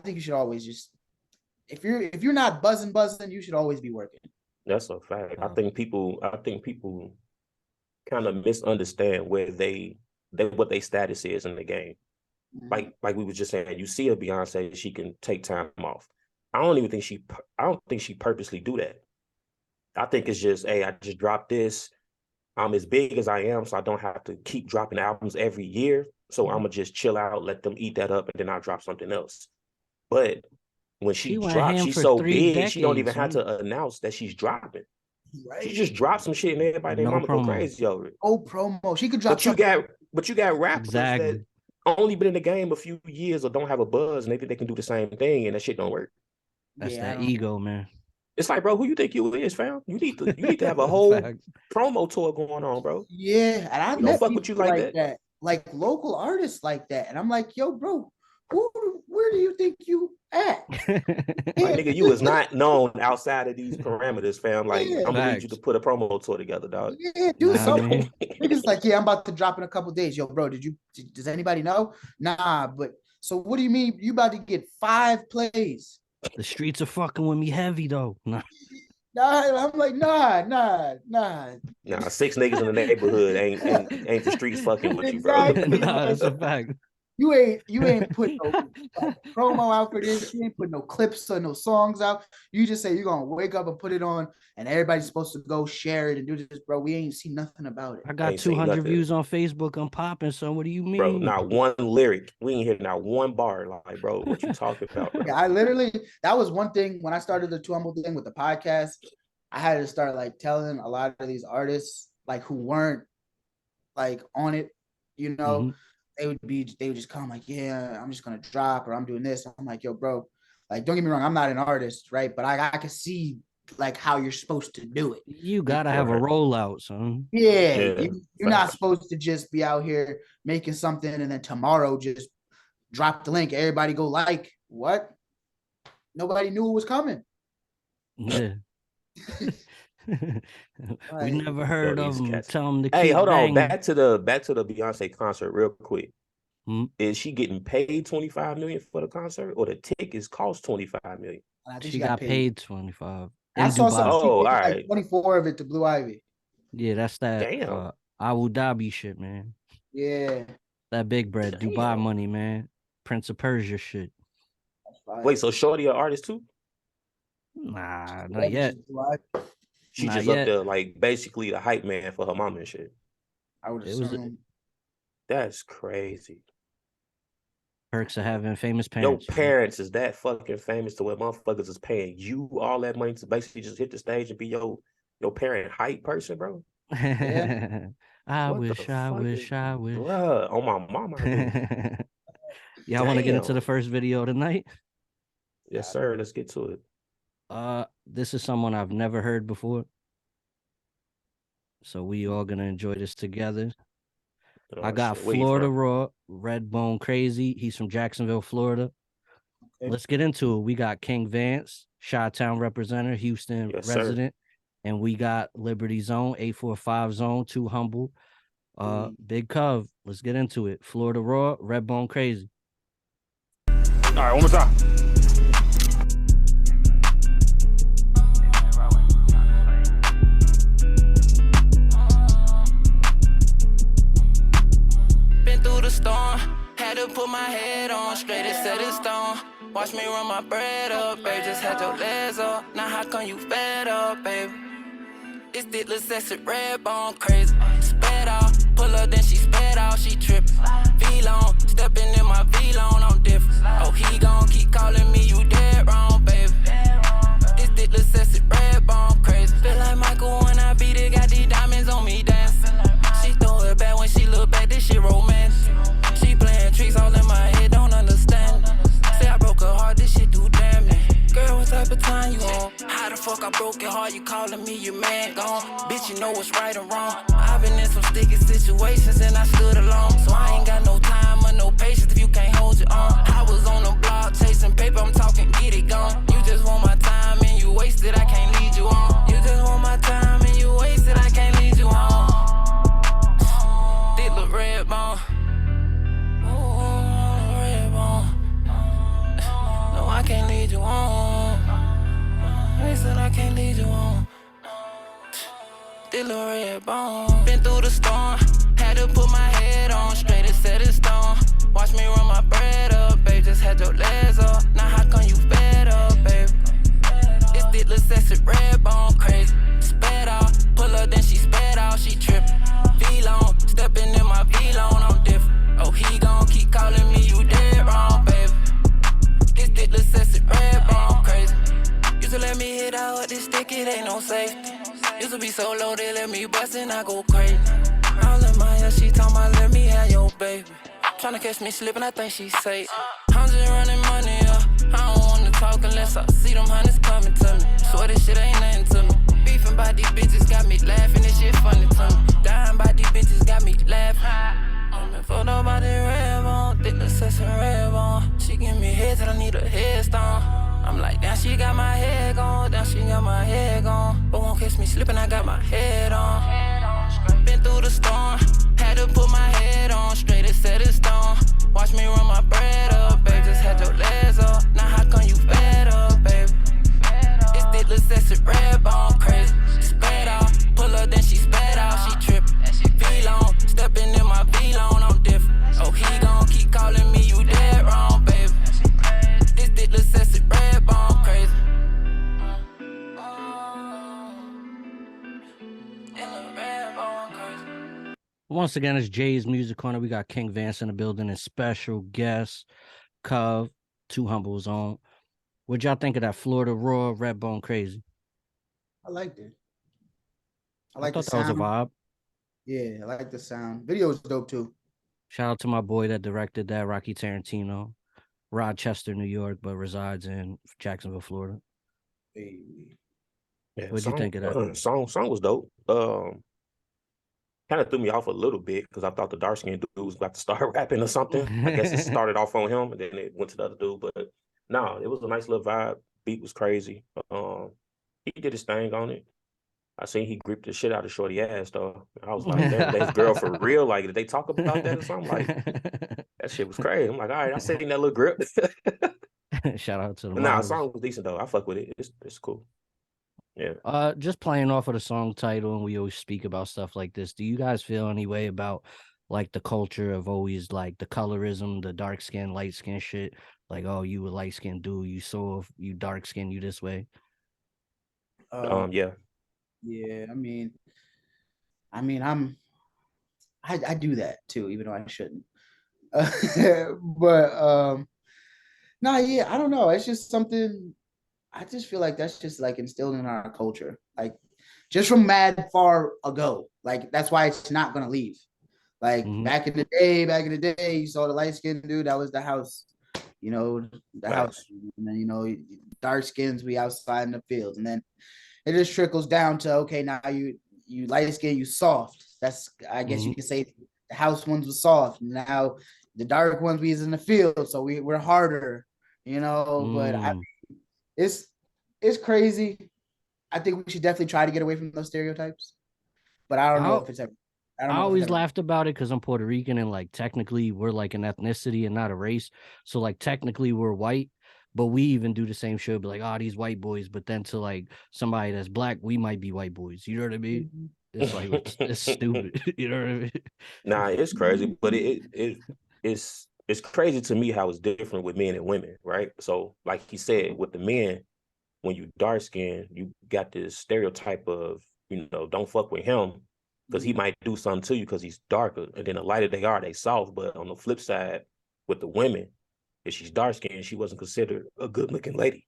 you should always just if you're not buzzing, you should always be working. That's a fact. I think people kind of misunderstand where they what they status is in the game. Like we was just saying, you see a Beyonce, she can take time off. I don't think she purposely do that. I think it's just, hey, I just dropped this. I'm as big as I am, so I don't have to keep dropping albums every year. So I'm gonna just chill out, let them eat that up, and then I'll drop something else. But when she drops, she's so big, decades, she don't even have to announce that she's dropping. Right. She just drops some shit and everybody, their mama go crazy over it. Oh, promo. She could drop. But you got rappers that only been in the game a few years or don't have a buzz, and they think they can do the same thing, and that shit don't work. That's that ego, man. It's like, bro, who you think you is, fam? You need to have a whole promo tour going on, bro. Yeah, and I don't fuck with you like that. Like local artists like that, and I'm like, yo, bro, where do you think you at? Like, nigga, you is not known outside of these parameters, fam. Like, I'm gonna need you to put a promo tour together, dog. Yeah, do something. Niggas like, yeah, I'm about to drop in a couple days. Yo, bro, does anybody know? Nah, but so what do you mean you about to get 5 plays? The streets are fucking with me heavy though. Nah. I'm like, nah. Nah, 6 niggas in the neighborhood ain't the streets fucking with you, bro. Nah, that's a fact. You ain't put no promo out for this. You ain't put no clips or no songs out. You just say you're gonna wake up and put it on, and everybody's supposed to go share it and do this, bro. We ain't seen nothing about it. I got 200 views on Facebook. I'm popping. So what do you mean, bro? Not one lyric. We ain't hear not one bar. Like, bro, what you talking about? Bro? Yeah, that was one thing when I started the Too Humble thing with the podcast. I had to start like telling a lot of these artists like who weren't like on it, you know. Mm-hmm. They would just come like, yeah, I'm just gonna drop or I'm doing this. I'm like, yo, bro, like, don't get me wrong, I'm not an artist, right? But I can see like how you're supposed to do it. You gotta have a rollout, son. Yeah. You're not supposed to just be out here making something and then tomorrow just drop the link. Everybody go like, what? Nobody knew it was coming. Yeah. We never heard of them. Tell them to keep hold banging. On. Back to the Beyonce concert real quick. Is she getting paid $25 million for the concert, or the tickets cost $25 million? I think she got paid 25. I saw some. All right, like 24 of it to Blue Ivy. Yeah, that's that Abu Dhabi shit, man. Yeah, that big bread, Dubai money, man. Prince of Persia shit. Wait, so Shorty an artist too? Nah, not yet. She not just yet. Up there like basically the hype man for her mom and shit. I would assume. That's crazy. Perks of having famous parents. Your parents is that fucking famous to where motherfuckers is paying you all that money to basically just hit the stage and be your parent hype person, bro. Yeah. I wish. Bruh, on my mama. Y'all want to get into the first video tonight? Yes, sir. Let's get to it. This is someone I've never heard before, so we all gonna enjoy this together. I got Florida Raw, Redbone Crazy. He's from Jacksonville, Florida. Okay. Let's get into it. We got King Vance, Chi-Town representative, Houston resident, and we got Liberty Zone, 845 Zone, Too Humble, Big Cov. Let's get into it. Florida Raw, Redbone Crazy. All right, one more time. Storm, had to put my head on straight and set in stone. Watch me run my bread up, babe. Just had your legs up. Now how come you fed up, baby? It's the little sexy red bone crazy. Sped out, pull up, then she sped out. She trippin'. V-Long, stepping in my V-Long, I'm different. Oh, he gon' keep calling me, you dead wrong, baby. It's the little sexy red bone crazy. Feel like Michael when I beat it, got these diamonds on me dancing. She throw it back when she look back, this shit romance. She playing tricks all in my head, don't understand. Say I broke her heart, this shit do damage. Girl, what type of time you on? How the fuck I broke your heart, you calling me your man gone? Bitch, you know what's right or wrong. I've been in some sticky situations and I stood alone. So I ain't got no time or no patience if you can't hold your own. I was on the block chasing paper, I'm talking get it gone. You just want my time and you wasted, I can't lead you on. You just want my time and you wasted, I can't lead you on. Thick little red bone. I can't lead you on. Listen, I can't lead you on. This little red bone. Been through the storm, had to put my head on. to be so low, they let me bust and I go crazy. All in my head, she told me, let me have your baby. Tryna catch me slipping, I think she's safe. I'm just running money up. I don't wanna talk unless I see them hundreds coming to me. Swear this shit ain't nothing to me. Beefing by these bitches got me laughing, this shit funny to me. Dying by these bitches got me laughing. I'm been fucked up by the red bone, thick the sets and red bone. She give me head till I need a headstone. I'm like, damn, she got my head gone, damn, she got my head gone. But won't catch me slipping, I got my head on. Been through the storm, had to put my head on, straight as set in stone. Watch me run my bread up, babe, just had your legs up. Now how come you fed up, baby? It's thick, little sets red bone, crazy. Spread out, pull up, then she sped out, she trippin'. V-long, stepping in my V-long, I'm different. Oh, he gon' keep calling me, you dead wrong, baby. This thick, little sets red bone, crazy. Once again, it's Jay's Music Corner. We got King Vance in the building and special guest, Cove, Too Humble's on. What'd y'all think of that Florida Raw Redbone Crazy? I liked it. I I like the thought that was a sound. vibe. Yeah, I like the sound. Video was dope too. Shout out to my boy that directed that, Rocky Tarantino, Rochester, New York, but resides in Jacksonville, Florida. Hey. Yeah, What'd you think of that? Song was dope. Kind of threw me off a little bit because I thought the dark skinned dude was about to start rapping or something. I guess it started off on him and then it went to the other dude. But no, it was a nice little vibe. Beat was crazy. He did his thing on it. I seen he gripped the shit out of Shorty ass though. I was like, damn, that's girl for real. Like, did they talk about that or something? Like, that shit was crazy. I'm like, all right, I seen that little grip. Shout out to the Nah, the models. song was decent though. I fuck with it. It's cool. Yeah. Just playing off of the song title, and we always speak about stuff like this. Do you guys feel any way about like the culture of always like the colorism, the dark skin, light skin shit? Like, oh, you a light skin dude, you soft, you dark skin, you this way. Yeah. Yeah, I mean, I do that too, even though I shouldn't. But no, yeah, I don't know. It's just something. I just feel like that's just like instilled in our culture, like just from mad far ago. Like that's why it's not gonna leave. Like back in the day, you saw the light skinned dude. That was the house, the house. And then dark skins we outside in the fields, and then it just trickles down to okay, now you light skin, you soft. That's I guess you could say the house ones were soft. Now the dark ones we is in the field, so we're harder, But it's crazy. I think we should definitely try to get away from those stereotypes. But I don't know if it's ever. I always laughed about it because I'm Puerto Rican and like technically we're like an ethnicity and not a race. So like technically we're white, but we even do the same shit. Be like, oh, these white boys. But then to like somebody that's black, we might be white boys. You know what I mean? Mm-hmm. It's like it's stupid. You know what I mean? Nah, it's crazy, but it's crazy to me how it's different with men and women, right? So like he said, with the men, when you dark skinned, you got this stereotype of, don't fuck with him because he might do something to you because he's darker. And then the lighter they are, they soft. But on the flip side, with the women, if she's dark skinned, she wasn't considered a good looking lady.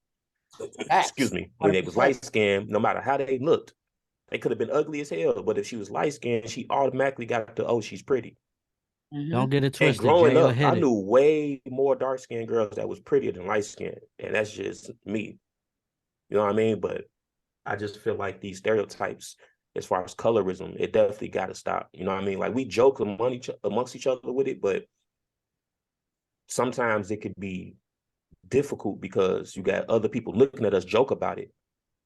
Excuse me. When they was light skinned, no matter how they looked, they could have been ugly as hell. But if she was light skinned, she automatically got the, oh, she's pretty. Don't get it twisted. And growing up, I knew way more dark skinned girls that was prettier than light skinned. And that's just me. You know what I mean? But I just feel like these stereotypes, as far as colorism, it definitely got to stop. You know what I mean? Like we joke amongst each other with it, but sometimes it could be difficult because you got other people looking at us joke about it.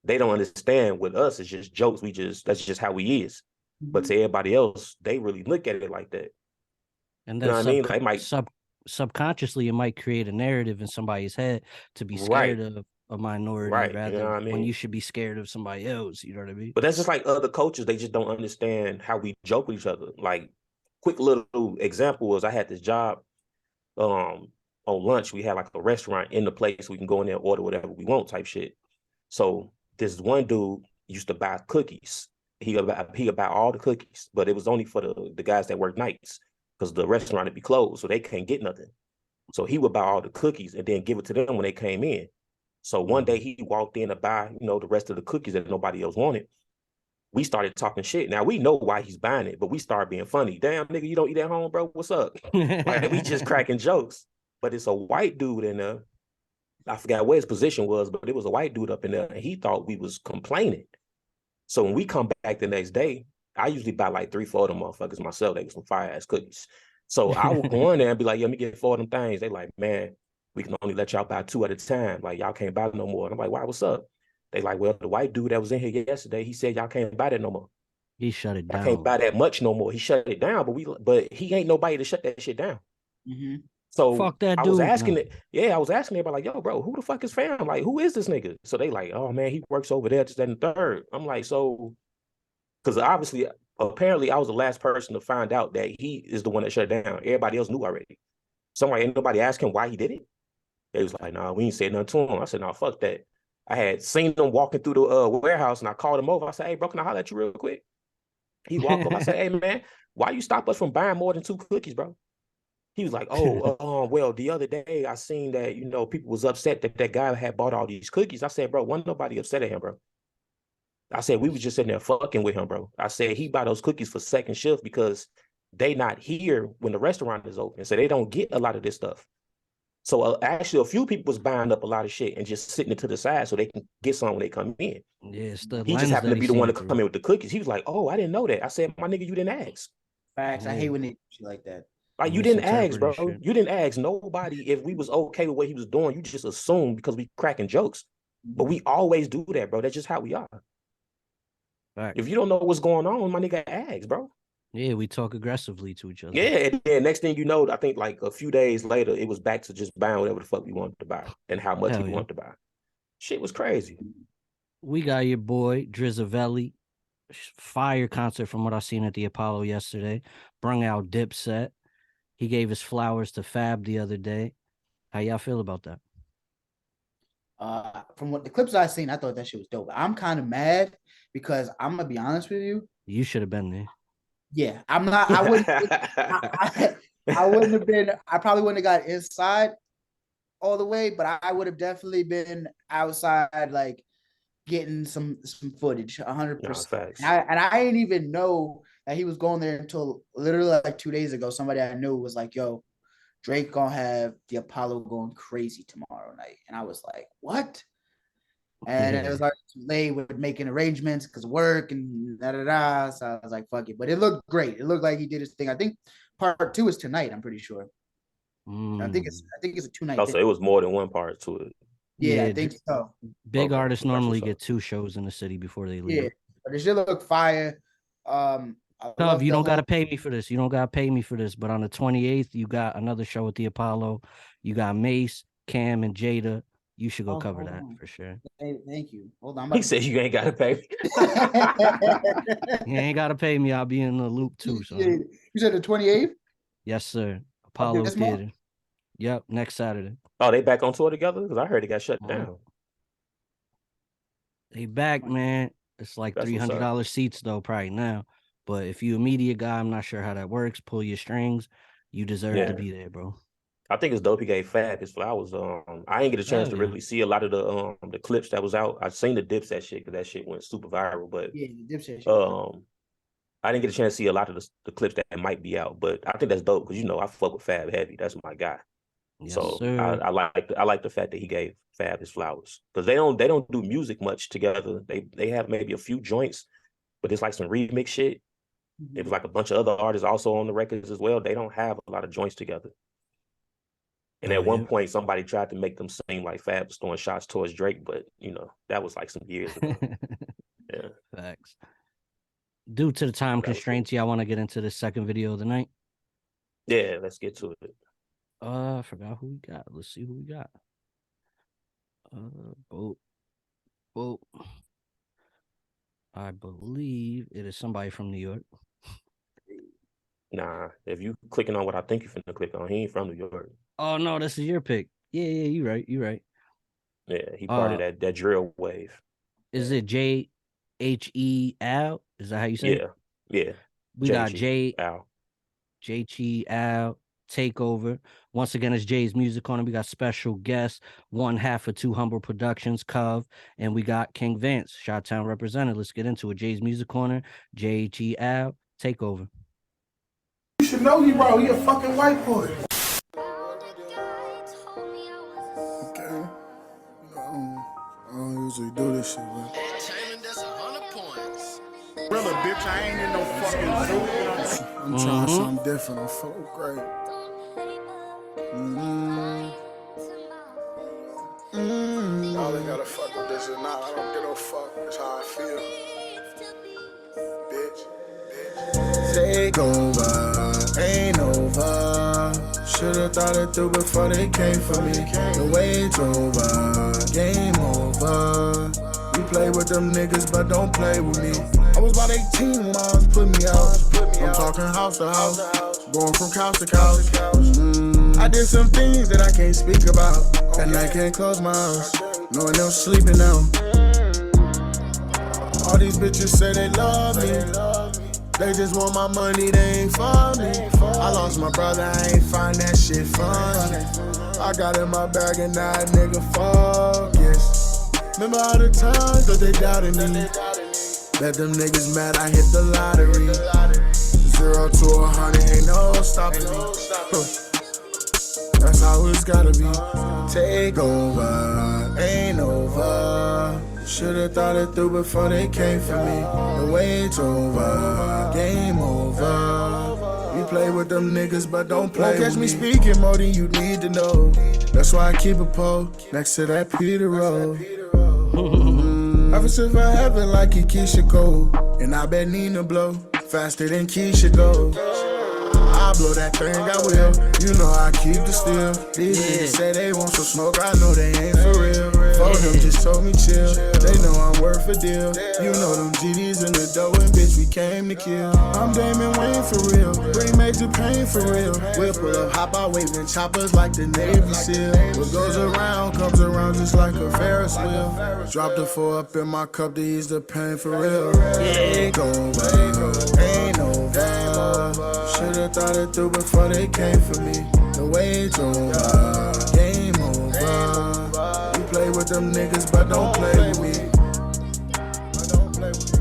They don't understand with us, it's just jokes. That's just how we is. But to everybody else, they really look at it like that. And then you know what I mean? Subconsciously, it might create a narrative in somebody's head to be scared of a minority rather when you should be scared of somebody else. You know what I mean? But that's just like other cultures. They just don't understand how we joke with each other. Like, quick little example was I had this job on lunch. We had like a restaurant in the place. We can go in there and order whatever we want type shit. So this one dude used to buy cookies. He would buy all the cookies, but it was only for the guys that work nights because the restaurant would be closed, so they can't get nothing. So he would buy all the cookies and then give it to them when they came in. So one day he walked in to buy, the rest of the cookies that nobody else wanted. we started talking shit. Now we know why he's buying it, but we started being funny. Damn, nigga, you don't eat at home, bro? What's up? Like, we just cracking jokes. But it's a white dude in there. I forgot what his position was, but it was a white dude up in there, and he thought we was complaining. So when we come back the next day, I usually buy like 3-4 of them motherfuckers myself. They was some fire-ass cookies. So I would go in there and be like, yeah, let me get 4 of them things. They like, man, we can only let y'all buy 2 at a time. Like, y'all can't buy no more. And I'm like, why, what's up? They like, well, the white dude that was in here yesterday, he said y'all can't buy that no more. He shut it down. I can't buy that much no more. He shut it down, but he ain't nobody to shut that shit down. Mm-hmm. So fuck that dude. I was asking it. Yeah, I was asking everybody, like, yo, bro, who the fuck is fam? Like, who is this nigga? So they like, oh man, he works over there, just that and the third. I'm like, so, because obviously, apparently, I was the last person to find out that he is the one that shut it down. Everybody else knew already. Somebody, ain't nobody asked him why he did it. They was like, nah, we ain't said nothing to him. I said, nah, fuck that. I had seen them walking through the warehouse, and I called him over. I said, hey, bro, can I holler at you real quick? He walked up. I said, hey, man, why you stop us from buying more than 2 cookies, bro? He was like, oh, well, the other day I seen that, you know, people was upset that that guy had bought all these cookies. I said, bro, wasn't nobody upset at him, bro. I said, we was just sitting there fucking with him, bro. I said, he buy those cookies for second shift because they not here when the restaurant is open. So they don't get a lot of this stuff. So actually, a few people was buying up a lot of shit and just sitting it to the side so they can get some when they come in. Yeah, it's the he just happened to be the one to come in with the cookies. He was like, oh, I didn't know that. I said, my nigga, you didn't ask. Facts. I hate when they do shit like that. Like, you didn't ask, bro. Shit. You didn't ask nobody if we was okay with what he was doing. You just assumed because we cracking jokes. But we always do that, bro. That's just how we are. Right. If you don't know what's going on, my nigga, ask, bro. Yeah, we talk aggressively to each other. Yeah, and then next thing you know, I think like a few days later, it was back to just buying whatever the fuck we wanted to buy and how much we wanted to buy. Shit was crazy. We got your boy, Drizzavelli. Fire concert from what I seen at the Apollo yesterday. Brung out Dipset. He gave his flowers to Fab the other day. How y'all feel about that? From what the clips I seen, I thought that shit was dope. I'm kind of mad because I'm gonna be honest with you. You should have been there. Yeah, I'm not. I wouldn't. I wouldn't have been. I probably wouldn't have got inside all the way, but I would have definitely been outside, like getting some footage, 100%. And I didn't even know that he was going there until literally like 2 days ago. Somebody I knew was like, "Yo, Drake gonna have the Apollo going crazy tomorrow night," and I was like, "What?" And it was like they were making arrangements because of work and da. So I was like, "Fuck it," but it looked great. It looked like he did his thing. I think part 2 is tonight. I'm pretty sure. I think it's a 2-night. Also, it was more than one part to it. Yeah, I think so. Big artists normally get 2 shows in the city before they leave. Yeah, but it should look fire. Cub, you don't got to pay me for this. You don't got to pay me for this. But on the 28th, you got another show at the Apollo. You got Mace, Cam, and Jada. You should go cover that for sure. Hey, thank you. Hold on. He said you ain't got to pay me. You ain't got to pay me. I'll be in the loop too. So. You said the 28th? Yes, sir. Apollo Theater. Yep, next Saturday. Oh, they back on tour together? Because I heard it got shut down. They back, man. It's like $300 seats though, probably now. But if you a media guy, I'm not sure how that works. Pull your strings. You deserve to be there, bro. I think it's dope. He gave Fab his flowers. I didn't get a chance to really see a lot of the clips that was out. I seen the Dipset shit because that shit went super viral. But yeah, the Dipset shit. I didn't get a chance to see a lot of the clips that might be out. But I think that's dope because I fuck with Fab heavy. That's my guy. Yes, so I like the fact that he gave Fab his flowers because they don't do music much together. They have maybe a few joints, but it's like some remix shit. Mm-hmm. It was like a bunch of other artists also on the records as well. They don't have a lot of joints together. And at one point, somebody tried to make them seem like Fab was throwing shots towards Drake, but that was like some years ago. Yeah, facts. Due to the time constraints, y'all want to get into the second video of the night? Yeah, let's get to it. I forgot who we got. Let's see who we got. Boat. I believe it is somebody from New York. Nah, if you clicking on what I think you're finna click on, he ain't from New York. Oh no, this is your pick. Yeah, you right. Yeah, he part of that drill wave. Is it JHEL? Is that how you say it? Yeah. We got JHEL, Takeover. Once again, it's Jay's Music Corner. We got special guests, one half of Two Humble Productions, Cove, and we got King Vance, Chi-Town representative. Let's get into it. Jay's Music Corner, JG Al, Takeover. You should know you, bro. He a fucking white boy. Okay. I don't usually do this shit, man. Really, bitch, I ain't in no fucking zoo. I'm trying something different. I'm fucking great. Y'all ain't gotta fuck with this or not. I don't give no fuck. That's how I feel. Bitch. Take over, ain't over. Should've thought it through before they came for me. The wait's over, game over. You play with them niggas, but don't play with me. I was about 18 when moms put me out. I'm talking house to house, going from couch to couch. I did some things that I can't speak about, and I can't close my eyes, knowing them sleeping now. All these bitches say they love me, they just want my money, they ain't for me. I lost my brother, I ain't find that shit funny. I got in my bag and now a nigga focus. Remember all the times that they doubted me. Bet them niggas mad I hit the lottery. 0 to 100, ain't no stopping me. That's how it's gotta be. Take over, ain't over. Should've thought it through before they came for me. The wait's over, game over. You play with them niggas, but don't play with me. Catch me speaking more than you need to know. That's why I keep a pole next to that Peter Road. Ever since I heaven like Keisha Cole, and I bet Nina blow faster than Keisha goes. I blow that thing, I will. You know I keep the steel. These niggas say they want some smoke, I know they ain't for real. For them just told me chill. They know I'm worth a deal. You know them GDs in the dough and bitch we came to kill. I'm Damon Wayne for real. Bring major pain for real. We'll pull up, hop out, waving choppers like the Navy SEAL. What goes around comes around just like a Ferris wheel. Drop the 4 up in my cup to ease the pain for real. Ain't over, ain't over. Should've thought it through before they came for me. The wait's over, game over. You play with them niggas, but don't play with me. But don't play with me.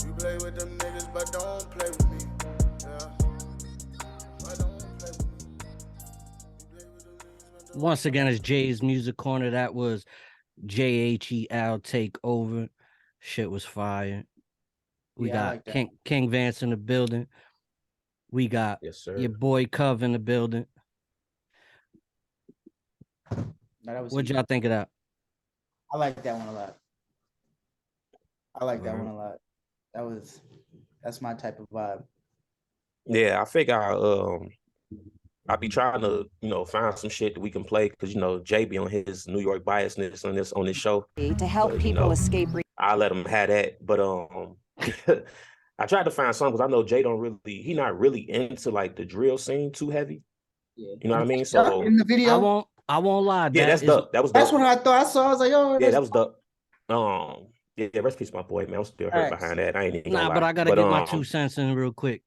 You play with them niggas, but don't play with me. Yeah. But don't play with me. You play with them niggas, but don't. Once again, it's Jay's Music Corner. That was JHEL Takeover. Shit was fire. We got like King Vance in the building. We got your boy Cove in the building. What'd y'all think of that? I like that one a lot. I like that one a lot. That's my type of vibe. Yeah, I think I'll be trying to, find some shit that we can play because Jay be on his New York biasness on this show. To help people escape. I'll let him have that. But I tried to find something because I know Jay he not really into like the drill scene too heavy. Yeah. You know what I mean? So in the video, I won't lie. Yeah, that's dope. That was dope. That's what I thought I saw. I was like, oh, yeah, that was dope. Yeah, rest in peace, my boy, man. I'm still hurt behind that. I ain't even gonna lie. But I gotta get my 2 cents in real quick.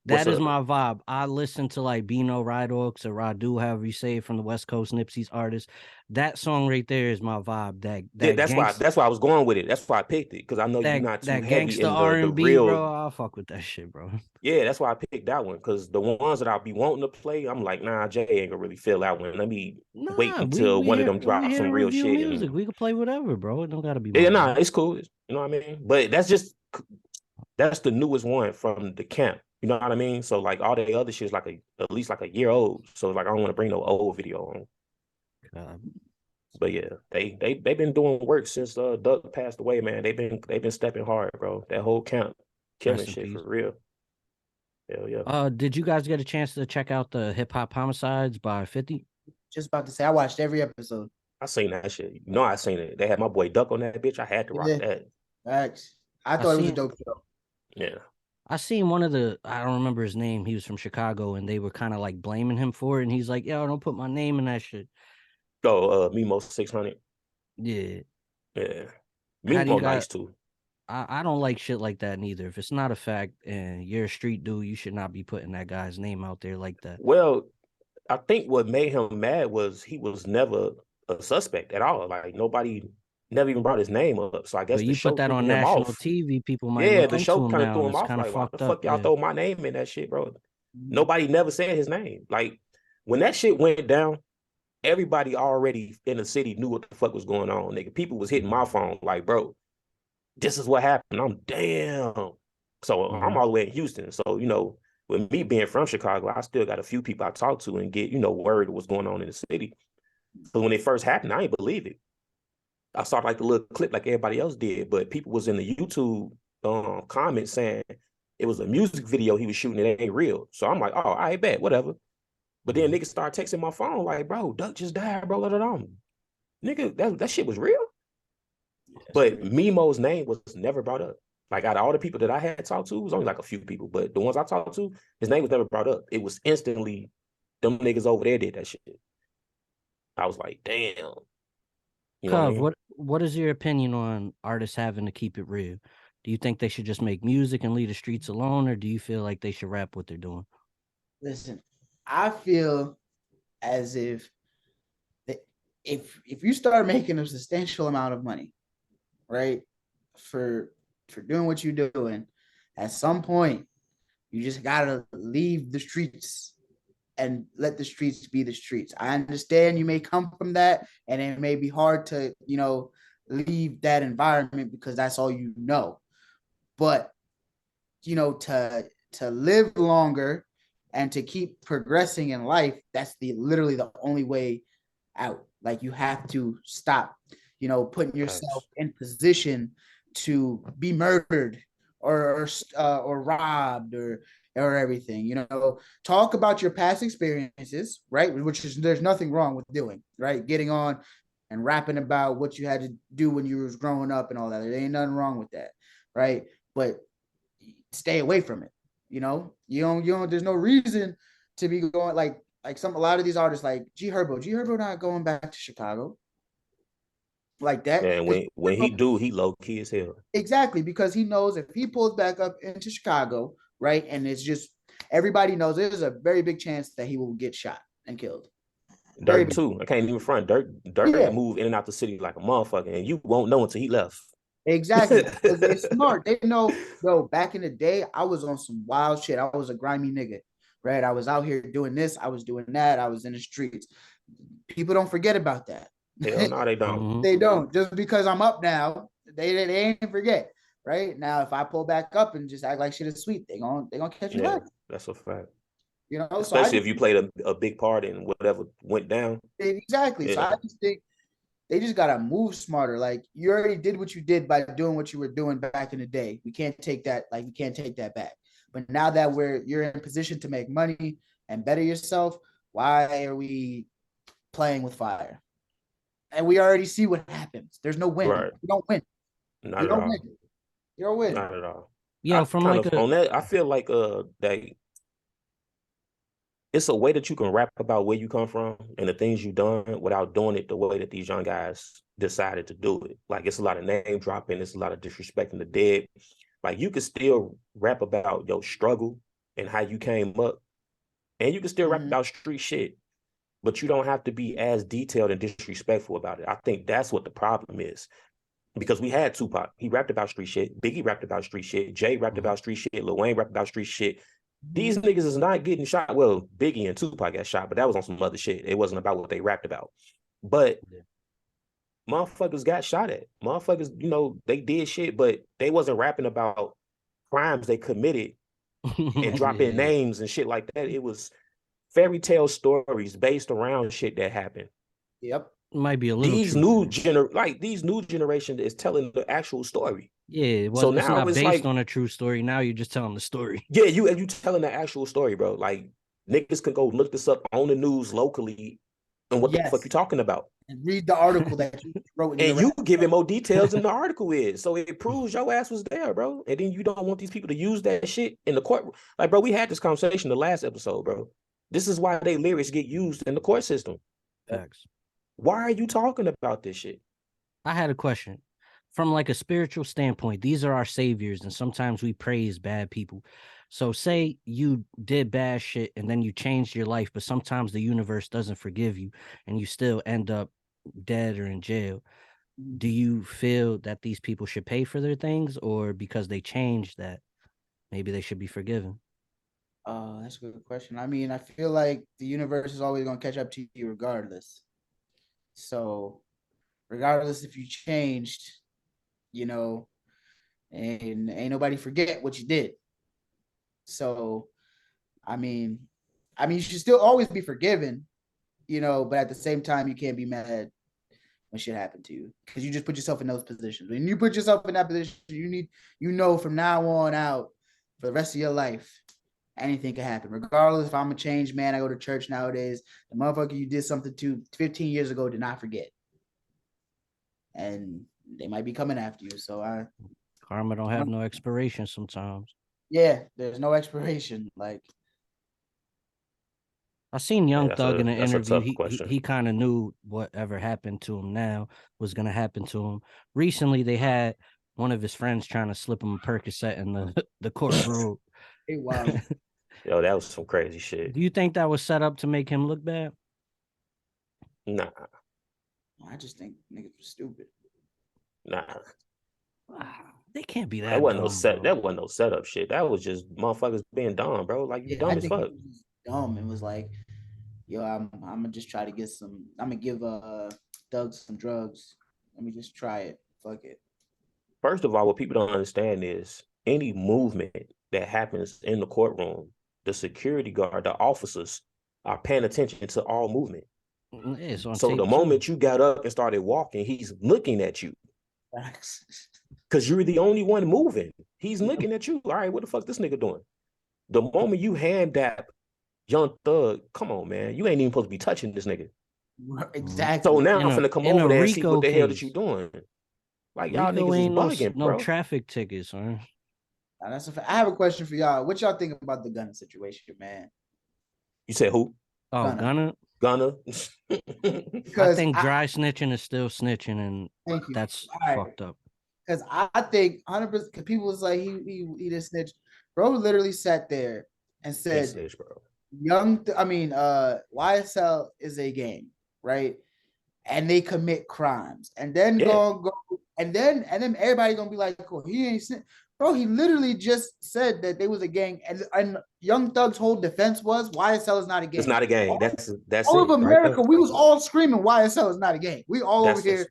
That is my vibe. I listen to like Bino Ride Orcs or Radu, however you say it, from the West Coast, Nipsey's artist. That song right there is my vibe. That's why I was going with it. That's why I picked it because I know you're not too heavy in the R&B, real. Bro, I'll fuck with that shit, bro. Yeah, that's why I picked that one because the ones that I'll be wanting to play, I'm like, nah, Jay ain't gonna really feel that one. Let me wait until one of them drops some real shit. Music. We can play whatever, bro. It don't gotta be. Yeah, nah, it's cool. You know what I mean? But that's the newest one from the camp. You know what I mean? So like all the other shit is like at least like a year old. So like I don't want to bring no old video on. But yeah, they've been doing work since Duck passed away, man. They've been stepping hard, bro. That whole camp killing shit for real. Hell yeah. Did you guys get a chance to check out the Hip Hop Homicides by 50? Just about to say, I watched every episode. I seen that shit. I seen it. They had my boy Duck on that bitch. I had to rock that. Facts. I thought it was a dope show. Yeah. I seen one of I don't remember his name. He was from Chicago, and they were kind of like blaming him for it. And he's like, yo, don't put my name in that shit. Oh, Mimo 600. Yeah. Yeah. Mimo nice too. I don't like shit like that neither. If it's not a fact and you're a street dude, you should not be putting that guy's name out there like that. Well, I think what made him mad was he was never a suspect at all. Like nobody never even brought his name up. So I guess But the you show put that threw on him national off. TV, people might Yeah, look the into show him kind of now, threw and him it's off. kind of Like, why the fucked up. fuck y'all Yeah. throw my name in that shit, bro? Nobody never said his name. Like when that shit went down, everybody already in the city knew what the fuck was going on, nigga. People was hitting my phone like, bro, this is what happened. I'm damn. So I'm all the way in Houston. So, with me being from Chicago, I still got a few people I talk to and get, word of what's going on in the city. But when it first happened, I ain't believe it. I saw like the little clip like everybody else did, but people was in the YouTube comments saying it was a music video he was shooting. It ain't real. So I'm like, oh, I bet, whatever. But then niggas start texting my phone like, bro, Duck just died, bro. Nigga, that shit was real. But Memo's name was never brought up. Like out of all the people that I had talked to, it was only like a few people, but the ones I talked to, his name was never brought up. It was instantly them niggas over there did that shit. I was like, damn. You know what I Cub, mean? what is your opinion on artists having to keep it real? Do you think they should just make music and leave the streets alone, or do you feel like they should rap what they're doing? Listen, I feel as if if you start making a substantial amount of money, right, for doing what you're doing, at some point you just gotta leave the streets and let the streets be the streets. I understand you may come from that and it may be hard to, leave that environment because that's all you know. But, to live longer and to keep progressing in life, that's literally the only way out. Like you have to stop, putting yourself in position to be murdered or robbed or everything. Talk about your past experiences, right? Which is there's nothing wrong with doing, right? Getting on and rapping about what you had to do when you was growing up and all that. There ain't nothing wrong with that, right? But stay away from it. You don't. There's no reason to be going like a lot of these artists like G Herbo not going back to Chicago like that. And when he do, he low key as hell. Exactly, because he knows if he pulls back up into Chicago, right, and it's just everybody knows there's a very big chance that he will get shot and killed. Dirk too. I can't even front. Dirk move in and out the city like a motherfucker, and you won't know until he left. Exactly. Because they're smart. They know, back in the day, I was on some wild shit. I was a grimy nigga, right? I was out here doing this. I was doing that. I was in the streets. People don't forget about that. Hell no, they don't. They don't. Just because I'm up now, they ain't forget. Right? Now, if I pull back up and just act like shit is sweet, they gonna catch you back. That's a fact. Especially if you played a big part in whatever went down. Exactly. Yeah. So I just think they just gotta move smarter. Like you already did what you did by doing what you were doing back in the day. We can't take that. Like you can't take that back. But now that you're in a position to make money and better yourself, why are we playing with fire? And we already see what happens. There's no win. Right. You don't win. Not at all. You don't win. Not at all. Yeah, from like on that, I feel like that it's a way that you can rap about where you come from and the things you've done without doing it the way that these young guys decided to do it. Like it's a lot of name dropping, it's a lot of disrespecting the dead. Like you can still rap about your struggle and how you came up, and you can still rap about street shit, but you don't have to be as detailed and disrespectful about it. I think that's what the problem is. Because we had Tupac, he rapped about street shit. Biggie rapped about street shit. Jay rapped about street shit. Lil Wayne rapped about street shit. These niggas is not getting shot. Well, Biggie and Tupac got shot, but that was on some other shit. It wasn't about what they rapped about. But motherfuckers got shot at. Motherfuckers, they did shit, but they wasn't rapping about crimes they committed and dropping names and shit like that. It was fairy tale stories based around shit that happened. Yep. Might be a little these new generation is telling the actual story. Yeah, well, so it's not based on a true story. Now you're just telling the story. Yeah, you telling the actual story, bro. Like niggas can go look this up on the news locally and what the fuck you talking about. And read the article that you wrote. And you giving more details than the article is. So it proves your ass was there, bro. And then you don't want these people to use that shit in the court. Like, bro, we had this conversation the last episode, bro. This is why they lyrics get used in the court system. Facts. Why are you talking about this shit? I had a question. from like a spiritual standpoint, these are our saviors, and sometimes we praise bad people. So say you did bad shit and then you changed your life, but sometimes the universe doesn't forgive you and you still end up dead or in jail. Do you feel that these people should pay for their things, or because they changed that maybe they should be forgiven? That's a good question. I mean, I feel like the universe is always gonna catch up to you regardless. So regardless if you changed, you know, and ain't nobody forget what you did. So I mean, you should still always be forgiven, but at the same time, you can't be mad when shit happened to you because you just put yourself in those positions. When you put yourself in that position, from now on out for the rest of your life, anything can happen. Regardless if I'm a changed man, I go to church nowadays. The motherfucker you did something to 15 years ago did not forget. And they might be coming after you. So Karma don't have no expiration sometimes. yeah, there's no expiration. Like, I seen Young Thug in an that's a interview. tough question. He kind of knew whatever happened to him now was gonna happen to him. Recently, they had one of his friends trying to slip him a Percocet in the courtroom. hey, wow. Yo, that was some crazy shit. Do you think that was set up to make him look bad? Nah. I just think niggas were stupid. Nah. They can't be that. That wasn't dumb, no set. bro. That wasn't no setup shit. That was just motherfuckers being dumb, bro. Like you dumb I as think fuck. it was dumb. It was like, yo, I'm gonna just try to get some. I'm gonna give Doug some drugs. Let me just try it. Fuck it. First of all, what people don't understand is any movement that happens in the courtroom, the security guard, the officers are paying attention to all movement. It's on So tape the too. moment you got up and started walking, he's looking at you because you're the only one moving. He's looking at you. All right, what the fuck this nigga doing? The moment you hand dap Young Thug, come on, man. You ain't even supposed to be touching this nigga. Exactly. So now In I'm a- finna come in a over there and see Rico what the hell that case. you doing. Like y'all Rico niggas is ain't bugging, no bro. traffic tickets, huh? Now, that's a fact. I have a question for y'all. What y'all think about the gun situation, man? You said who? Oh, Gunna. Gunna. Gunna. I Because think dry snitching is still snitching, and thank you. that's All right. fucked up. Because I think 100%. Because people was like he just snitched. Bro literally sat there and said, snitch, bro. YSL is a gang, right? And they commit crimes, and then Yeah. and then everybody gonna be like, "Oh, he ain't snitch." Bro, he literally just said that they was a gang, and Young Thug's whole defense was YSL is not a gang. It's not a gang. That's all it. of America, right we was all screaming YSL is not a gang. We all That's over here.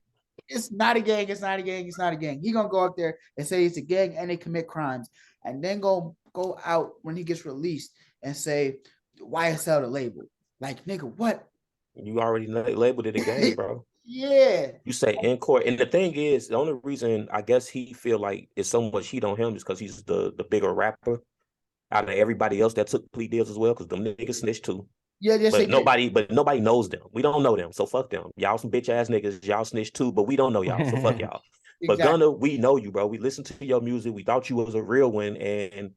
It's not a gang. It's not a gang. It's not a gang. He gonna go out there and say it's a gang and they commit crimes, and then go out when he gets released and say YSL the label. Like, nigga, what? You already labeled it a gang, bro. Yeah. You say in court, and the thing is, the only reason I guess he feel like it's so much heat on him is because he's the bigger rapper out of everybody else that took plea deals as well. Because them niggas snitched too. Yeah, yes, but nobody knows them. We don't know them, so fuck them. Y'all some bitch ass niggas. Y'all snitch too, but we don't know y'all, so fuck y'all. But Exactly. Gunna, we know you, bro. We listened to your music. We thought you was a real one, and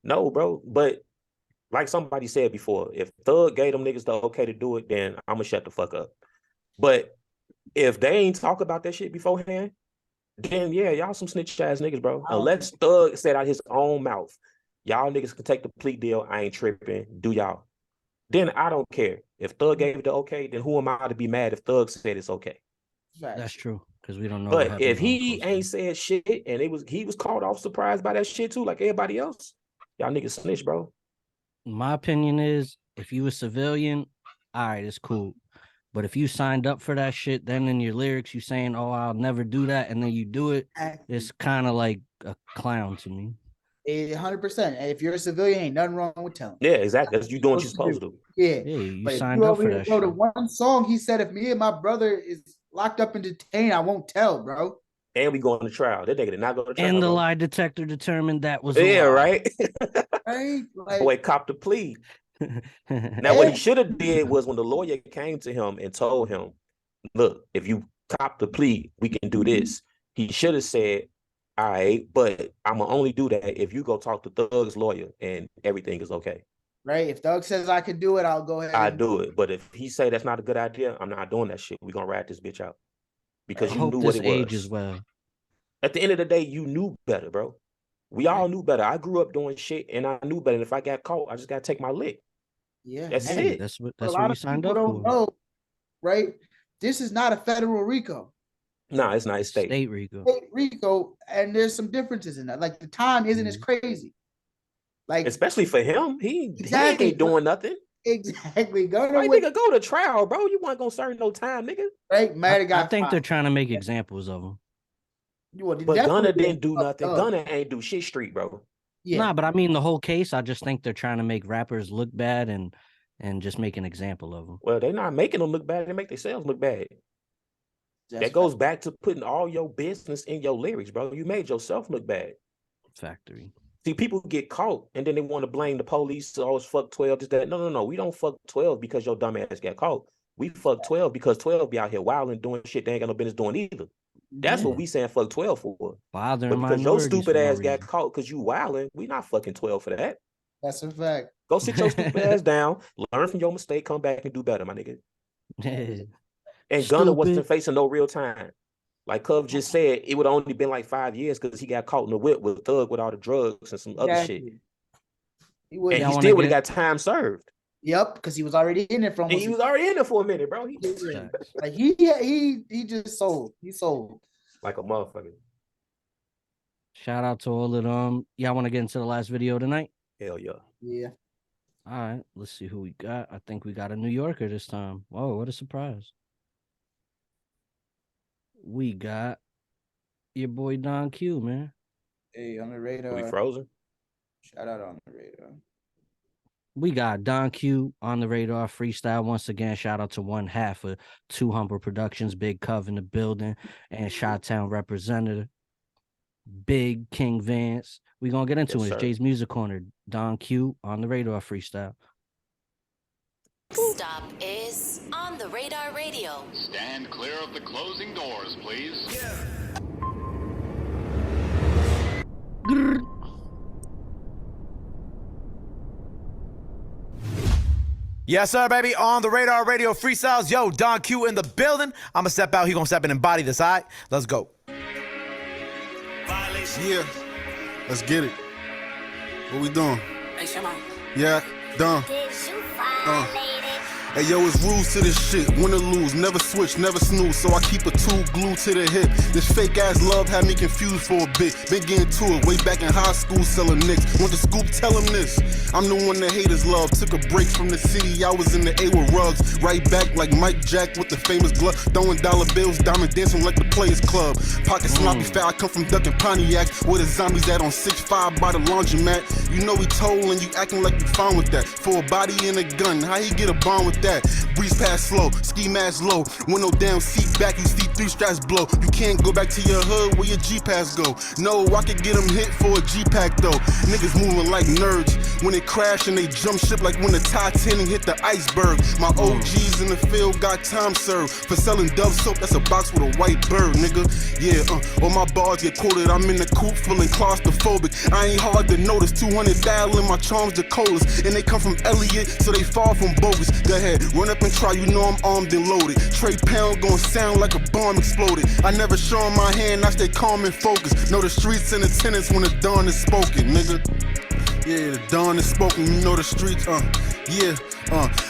no, bro. But like somebody said before, if Thug gave them niggas the okay to do it, then I'm gonna shut the fuck up. But if they ain't talk about that shit beforehand, then yeah, y'all some snitch ass niggas, bro. Unless Thug said out his own mouth, y'all niggas can take the plea deal. I ain't tripping. Do y'all? Then I don't care. If Thug gave it the okay, then who am I to be mad if Thug said it's okay? That's true, because we don't know. But if he ain't said shit and he was caught off surprised by that shit too, like everybody else, y'all niggas snitch, bro. My opinion is, if you a civilian, all right, it's cool. But if you signed up for that shit, then in your lyrics you saying, "Oh, I'll never do that," and then you do it, it's kind of like a clown to me. 100%. And if you're a civilian, ain't nothing wrong with telling. Yeah, exactly. That's you doing what you're supposed to do. Yeah, you but signed up for that shit. The one song he said, if me and my brother is locked up and detained, I won't tell, bro. And we going to trial. That nigga did not go to trial. And the lie detector determined that was a lie. Right. Like, boy, copped the plea. Now, what he should have did was when the lawyer came to him and told him, "Look, if you cop the plea, we can do this." He should have said, "All right, but I'm gonna only do that if you go talk to Thug's lawyer and everything is okay." Right. If Thug says I can do it, I'll go ahead. I do it. But if he say that's not a good idea, I'm not doing that shit. We're gonna rat this bitch out. Because you knew what it was. Age as well. At the end of the day, you knew better, bro. We all knew better. I grew up doing shit, and I knew better. And if I got caught, I just got to take my lick. Yeah, That's and it. That's what a lot you of signed people up don't for. know, right? This is not a federal RICO. No, it's not. It's state. State RICO. State RICO, and there's some differences in that. Like the time isn't as crazy. Like Especially for him, he Exactly. ain't doing nothing. exactly, Gunner Like, went nigga, go to trial, bro. You weren't gonna serve no time, nigga. right. Matter I got think they're fired. trying to make examples of him. Well, But definitely Gunner didn't do fucked nothing. up. Gunner ain't do shit street, bro. Yeah, Nah, but I mean the whole case. I just think they're trying to make rappers look bad and just make an example of them. Well, they're not making them look bad. They make themselves look bad. that's That goes back to putting all your business in your lyrics, bro. You made yourself look bad. Factory. See, people get caught and then they want to blame the police. So always fuck 12. Just that. No. We don't fuck 12 because your dumb ass got caught. We fuck 12 because 12 be out here wilding, doing shit they ain't got no business doing either. That's what we saying fuck 12 for. Bothering But because your minorities stupid for no ass got reason. caught because you wilding, we not fucking 12 for that. That's a fact. Go sit your stupid ass down, learn from your mistake, come back and do better, my nigga. And Gunner wasn't Stupid. facing no real time. Like Cub just said, it would only been like 5 years because he got caught in the whip with Thug with all the drugs and some other shit. Exactly. He would. And Y'all he wanna still would have get- got time served. Yep, because he was already in it from. And he was already in there for a minute, bro. He Facts. Like he just sold. He sold. like a motherfucker. Shout out to all of them. Y'all want to get into the last video tonight? Hell yeah. Yeah. All right, let's see who we got. I think we got a New Yorker this time. Whoa, what a surprise. We got your boy Don Q, man. Hey, on the We radar. frozen. Shout out on the radar. We got Don Q on the radar freestyle once again. Shout out to one half of Two Humble Productions, Big Cov in the building, and Chi-Town representative, Big King Vance. We're going to get into Yes, it. sir. It's Jay's Music Corner. Don Q on the radar freestyle. Stop is On the Radar Radio. Stand clear of the closing doors, please. Yes, sir, baby. On the Radar Radio freestyles. Yo, Don Q in the building. I'ma step out. He gonna step in and body this, all right? Let's go. Yeah, let's get it. What we doing? Yeah, done. Hey yo, it's rules to this shit. Win or lose, never switch, never snooze. So I keep a tool glued to the hip. This fake ass love had me confused for a bit. Been getting to it way back in high school, selling nicks. Want the scoop? Tell him this. I'm the one that haters love. Took a break from the city. I was in the A with rugs. Right back like Mike Jack with the famous glove. Throwing dollar bills, diamond dancing like the Players Club. Pocket sloppy fat. I come from Duck and Pontiac. Where the zombies at on 6'5" by the laundromat. You know he told and you acting like you fine with that. For a body and a gun, how he get a bond with that? Breeze pass slow, ski mask low. Window down, seat back, you see 3 straps blow. You can't go back to your hood where your G-Pass go. No, I could get them hit for a G-Pack though. Niggas moving like nerds. When they crash and they jump ship like when the Titanic hit the iceberg. My OGs in the field got time served. For selling Dove soap, that's a box with a white bird, nigga. Yeah, all my bars get quoted. I'm in the coop feeling claustrophobic. I ain't hard to notice. 200 dial in my charms the coldest. And they come from Elliott, so they far from bogus. Go ahead, run up and try, you know I'm armed and loaded. Trey Pound gon' sound like a bomb exploded. I never show 'em my hand, I stay calm and focused. Know the streets and the tenants when the dawn is spoken, nigga. Yeah, the dawn is spoken, you know the streets, yeah,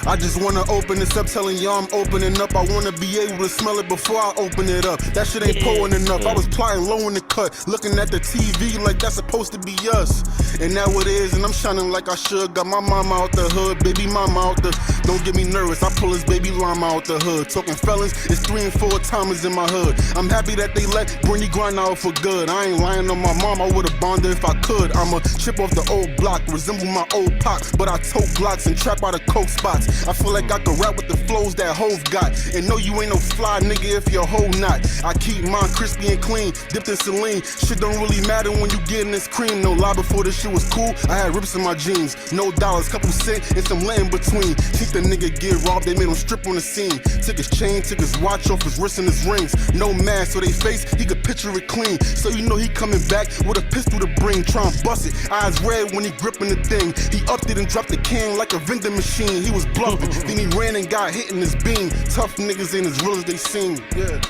I just wanna open this up, telling y'all I'm opening up. I wanna be able to smell it before I open it up. That shit ain't pouring enough. I was plotting low in the cut, looking at the TV like that's supposed to be us. And now it is, and I'm shining like I should. Got my mama out the hood, baby mama out the. Don't get me nervous, I pull his baby llama out the hood. Talking felons, it's 3 and 4 timers in my hood. I'm happy that they let Brittany grind out for good. I ain't lying on my mom, I would've bonded if I could. I'ma chip off the old block, resemble my old pop, but I tote Glocks and trap out of coke spots. I feel like I can rap with the flows that Hove got. And no, you ain't no fly nigga if you're hoe not. I keep mine crispy and clean, dipped in saline. Shit don't really matter when you getting this cream. No lie, before this shit was cool, I had rips in my jeans. No dollars, couple cents, and some land between. Think the nigga get robbed, they made him strip on the scene. Took his chain, took his watch off his wrist and his rings. No mask, so they face, he could picture it clean. So you know he coming back with a pistol to bring. Try and bust it, eyes red when he gripping the thing. He upped it and dropped the can like a vending machine. He was bluffing, then he ran and got hit in his beam. Tough niggas ain't as real as they seem. Yeah,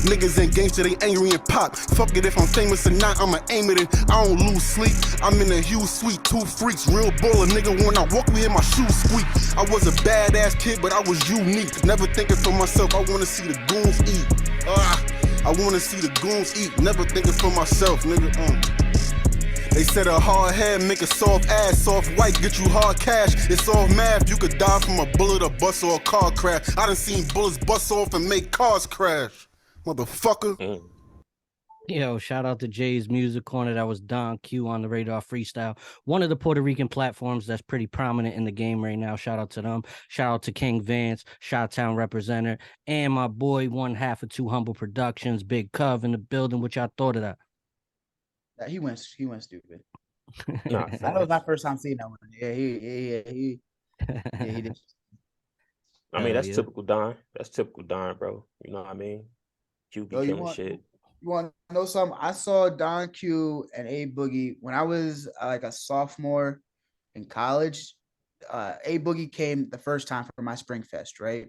Niggas ain't gangster, they angry and pop. Fuck it if I'm famous or not, I'ma aim it in. I don't lose sleep. I'm in a huge suite, 2 freaks. Real baller, nigga. When I walk, we hear my shoes squeak. I was a badass kid, but I was unique. Never thinking for myself, I wanna see the goons eat. I wanna see the goons eat. Never thinking for myself, nigga. They said a hard head make a soft ass, soft white get you hard cash. It's all math, you could die from a bullet, a bus, or a car crash. I done seen bullets bust off and make cars crash. Motherfucker. Yo, shout out to Jay's Music Corner. That was Don Q on the Radar Freestyle. One of the Puerto Rican platforms that's pretty prominent in the game right now. Shout out to them. Shout out to King Vance, Chi-Town representative, and my boy, one half of Two Humble Productions, Big Cov in the building. What y'all thought of that? He went stupid. Nah, That was my first time seeing that one. Yeah, he did. I mean, that's typical Don. That's typical Don, bro. You know what I mean? Q be killing shit. You want to know something? I saw Don Q and A Boogie when I was like a sophomore in college. A Boogie came the first time for my Spring Fest, right?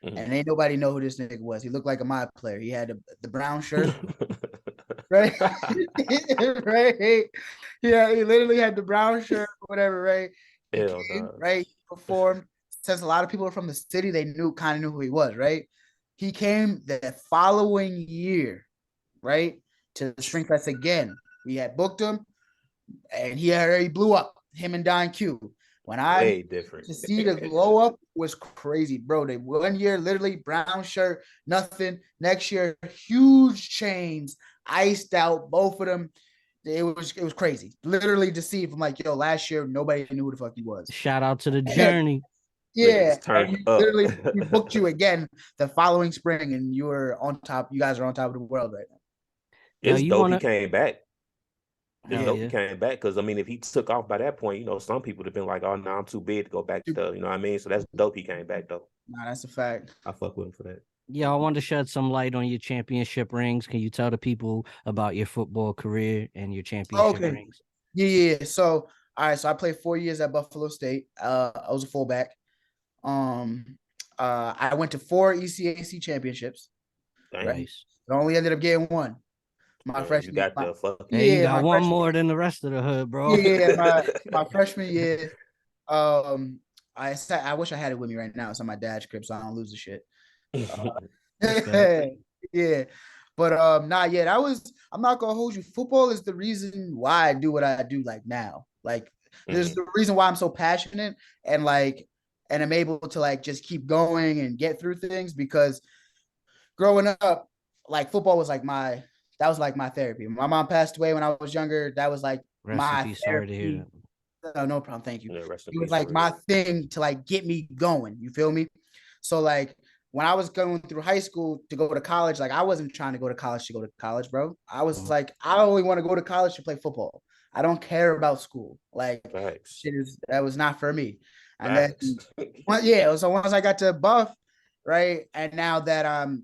Mm-hmm. And ain't nobody know who this nigga was. He looked like a mod player. He had the brown shirt. Right? Right? Yeah, he literally had the brown shirt or whatever, right? Right? He performed. Since a lot of people are from the city, they kind of knew who he was, right? He came the following year, right, to the Spring Fest again. We had booked him, and he already blew up, him and Don Q. When way different. To see the glow up was crazy, bro. They 1 year, literally brown shirt, nothing. Next year, huge chains, iced out, both of them. It was crazy. Literally to see if I'm like, yo, last year nobody knew who the fuck he was. Shout out to the journey. Yeah, literally we booked you again the following spring, and you were on top. You guys are on top of the world right now. It's dope he came back. It's dope he came back because I mean, if he took off by that point, you know, some people would have been like, "Oh, no, I'm too big to go back to," you know what I mean? So that's dope he came back though. Nah, that's a fact. I fuck with him for that. Yeah, I wanted to shed some light on your championship rings. Can you tell the people about your football career and your championship rings? Yeah. So, all right. So I played 4 years at Buffalo State. I was a fullback. I went to 4 ECAC championships. Nice. Right? I only ended up getting 1. My freshman. You got you got one more than the rest of the hood, bro. Yeah, my freshman year. I wish I had it with me right now. It's on my dad's crib, so I don't lose the shit. Yeah, but that was. I'm not gonna hold you. Football is the reason why I do what I do. Like now, like there's the reason why I'm so passionate and I'm able to like just keep going and get through things because growing up, like football was like my therapy. My mom passed away when I was younger. That was like my therapy. Sorry to hear that. No problem. Thank you. Yeah, it was like my thing to like get me going. You feel me? So like when I was going through high school to go to college, like I wasn't trying to go to college, bro. I was like, I only want to go to college to play football. I don't care about school. Like that was not for me. And then, so once I got to Buff, right, and now that I'm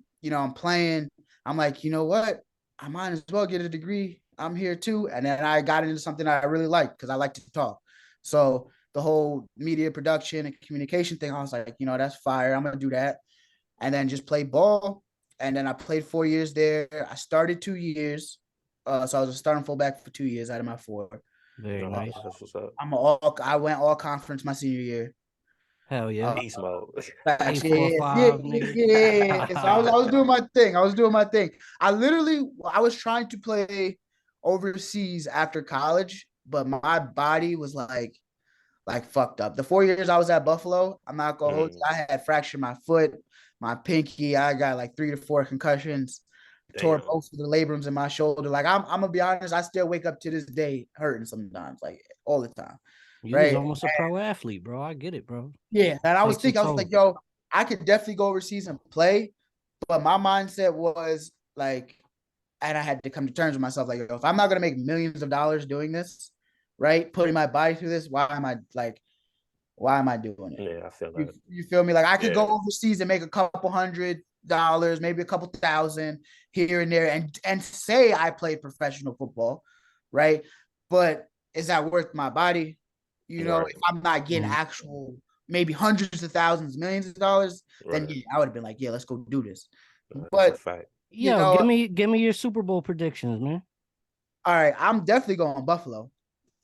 playing, I'm like, you know what? I might as well get a degree. I'm here too. And then I got into something I really like because I like to talk. So the whole media production and communication thing, I was like, that's fire. I'm going to do that. And then just play ball. And then I played 4 years there. I started 2 years. So I was a starting fullback for 2 years out of my 4. Very nice. That's what's up. I went all conference my senior year. Hell yeah. Beast mode. Yeah. So I was doing my thing. I was trying to play overseas after college, but my body was like fucked up. The 4 years I was at Buffalo, I'm not gonna hold you, I had fractured my foot, my pinky. I got like 3 to 4 concussions. Tore both of the labrums in my shoulder. Like I'm gonna be honest, I still wake up to this day hurting sometimes, like all the time. You was almost a pro athlete, bro. I get it, bro. Yeah, and I was like, yo, I could definitely go overseas and play, but my mindset was like, and I had to come to terms with myself, like, yo, if I'm not gonna make millions of dollars doing this, right, putting my body through this, why am I doing it? Yeah, I feel that. You feel me? Like I could go overseas and make a couple $100, maybe a couple thousand here and there, and say I played professional football, right? But is that worth my body? If I'm not getting actual, maybe hundreds of thousands, millions of dollars, then I would have been like, yeah, let's go do this. But You Yo, know, give me your Super Bowl predictions, man. all right, I'm definitely going Buffalo.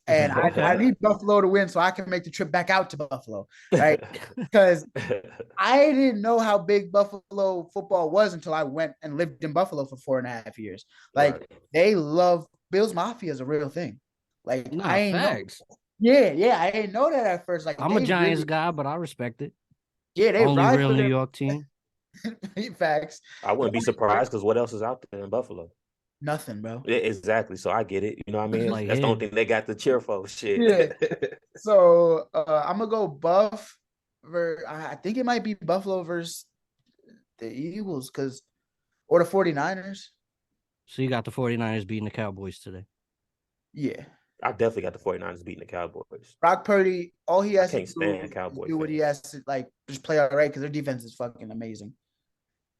And I need Buffalo to win so I can make the trip back out to Buffalo, right? Because I didn't know how big Buffalo football was until I went and lived in Buffalo for 4.5 years. Like Right. they love Bills Mafia is a real thing. Like Nah, I ain't know. facts. Yeah, I didn't know that at first. Like I'm a they Giants really, guy, but I respect it. yeah, they Only ride real for New their York team. facts. I wouldn't be surprised because what else is out there in Buffalo? Nothing, bro. Yeah, exactly. So I get it. You know what I mean? Like That's the only here. thing they got to cheer for. Shit. Yeah. So I'm gonna go Buff. I think it might be Buffalo versus the Eagles or the 49ers. So you got the 49ers beating the Cowboys today. Yeah. I definitely got the 49ers beating the Cowboys. Brock Purdy, all he I has to can't do stand is Cowboy do what he fans. has to, like, just play all right because their defense is fucking amazing.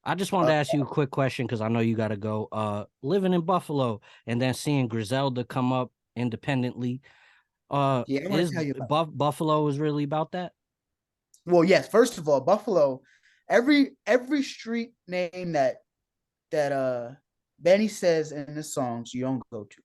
I just wanted to ask you a quick question because I know you got to go. Living in Buffalo and then seeing Griselda come up independently. Yeah, I want Is to tell you about. Buffalo is really about that? Well, yes. First of all, Buffalo, every street name that Benny says in the songs, you don't go to.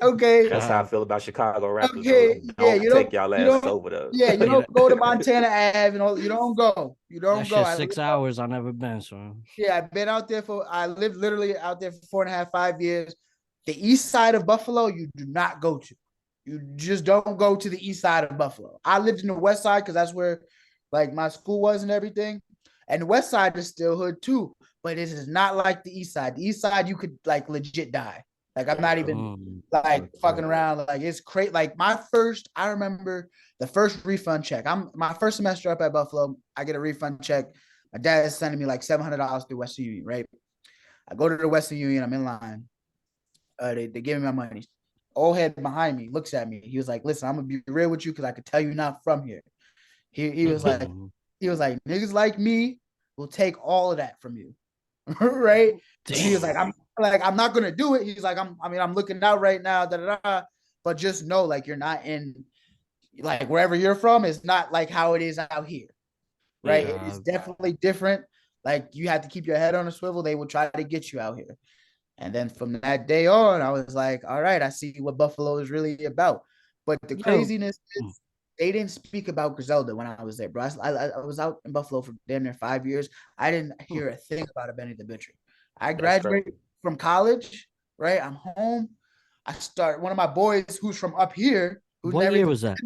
Okay. That's how I feel about Chicago rappers. Okay. Though. Yeah, Don't take y'all you ass don't. over there. Yeah, you Yeah, don't go to Montana Ave and all. You don't go. You don't that go. shit's 6 hours. I never been, so Yeah, I've been out there I lived literally out there for 4.5, 5 years. The east side of Buffalo, you do not go to. You just don't go to the east side of Buffalo. I lived in the west side because that's where like my school was and everything. And the west side is still hood too. But it is not like the east side. The east side, you could like legit die. Like I'm not even like fucking around. Like it's crazy. Like I remember the first refund check. I'm my first semester up at Buffalo. I get a refund check. My dad is sending me like $700 through Western Union, right? I go to the Western Union. I'm in line. They give me my money. Old head behind me looks at me. He was like, "Listen, I'm gonna be real with you because I could tell you're not from here." He was like, niggas like me will take all of that from you, right? And he was like, I'm not gonna do it. He's like, I'm looking out right now, but just know, like, you're not in, like, wherever you're from is not like how it is out here, right? Yeah. It's definitely different. Like, you have to keep your head on a swivel. They will try to get you out here. And then from that day on, I was like, all right, I see what Buffalo is really about. But the craziness is they didn't speak about Griselda when I was there, bro. I was out in Buffalo for damn near 5 years. I didn't hear a thing about a Benny the Butcher. I graduated from college, right? I'm home. I start one of my boys who's from up here. What year was that?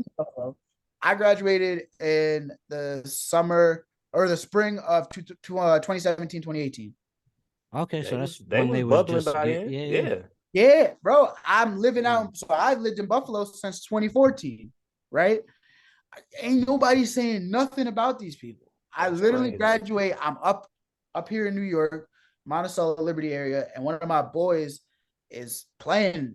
I graduated in the summer or the spring of 2017, 2018. Okay, so that's they when they was was just yeah, bro. I'm living out. So I've lived in Buffalo since 2014, right? Ain't nobody saying nothing about these people. I literally graduate. I'm up here in New York, Monticello, Liberty area, and one of my boys is playing,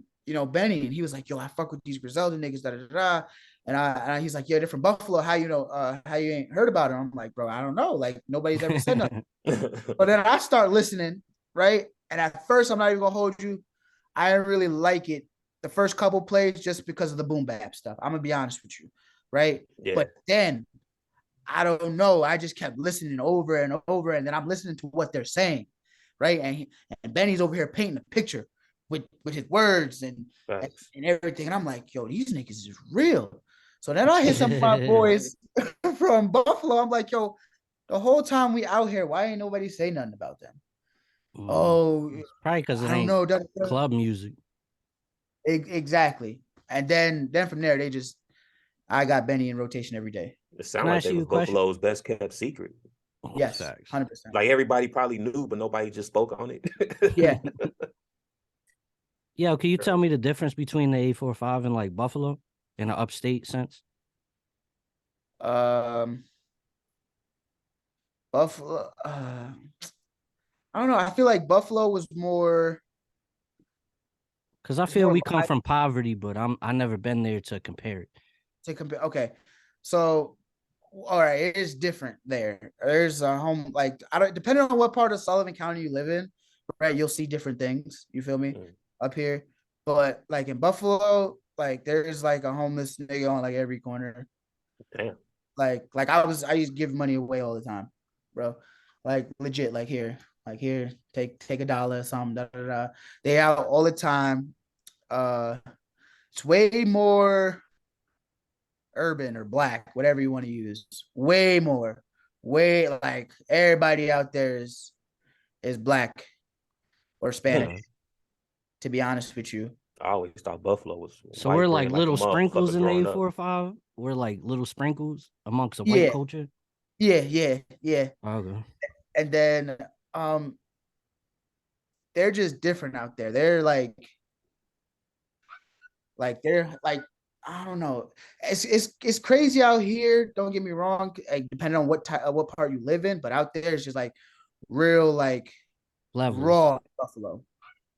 Benny, and he was like, "Yo, I fuck with these Griselda niggas, da da da." And he's like, "Yeah, they're from Buffalo. How how you ain't heard about it?" I'm like, "Bro, I don't know. Like nobody's ever said nothing." But then I start listening, right? And at first, I'm not even gonna hold you. I didn't really like it the first couple plays just because of the boom bap stuff. I'm gonna be honest with you, right? Yeah. But then I don't know. I just kept listening over and over, and then I'm listening to what they're saying, right? And Benny's over here painting a picture with his words and everything, and I'm like, yo, these niggas is real. So then I hit some of my boys from Buffalo. I'm like, yo, the whole time we out here, why ain't nobody say nothing about them? It's probably because it ain't club music. Exactly. And then from there, I got Benny in rotation every day. It sounded like they was Buffalo's best kept secret. Yes, 100%. Like everybody probably knew, but nobody just spoke on it. Yeah. Yo, can you tell me the difference between the 845 and like Buffalo in an upstate sense? Buffalo. I don't know. I feel like Buffalo was more. Because I feel we come from poverty, but I never been there to compare it. Okay, so all right, it is different there. There's a home like depending on what part of Sullivan County you live in, right? You'll see different things. You feel me? Up here, but like in Buffalo, like there's like a homeless nigga on like every corner. Damn. Like I used to give money away all the time, bro. like legit, like here, take $1 or something. Da, da, da. They out all the time. It's way more urban or black, whatever you want to use. Way more, way like everybody out there is black or Spanish. Hmm. To be honest with you, I always thought Buffalo was So white we're bread like like a little sprinkles motherfucker in the growing up. 845. We're like little sprinkles amongst the white yeah, culture. yeah. Okay. And then they're just different out there. They're they're like I don't know. It's crazy out here. Don't get me wrong. Like, depending on what part you live in, but out there it's just like real like Levels. raw Buffalo.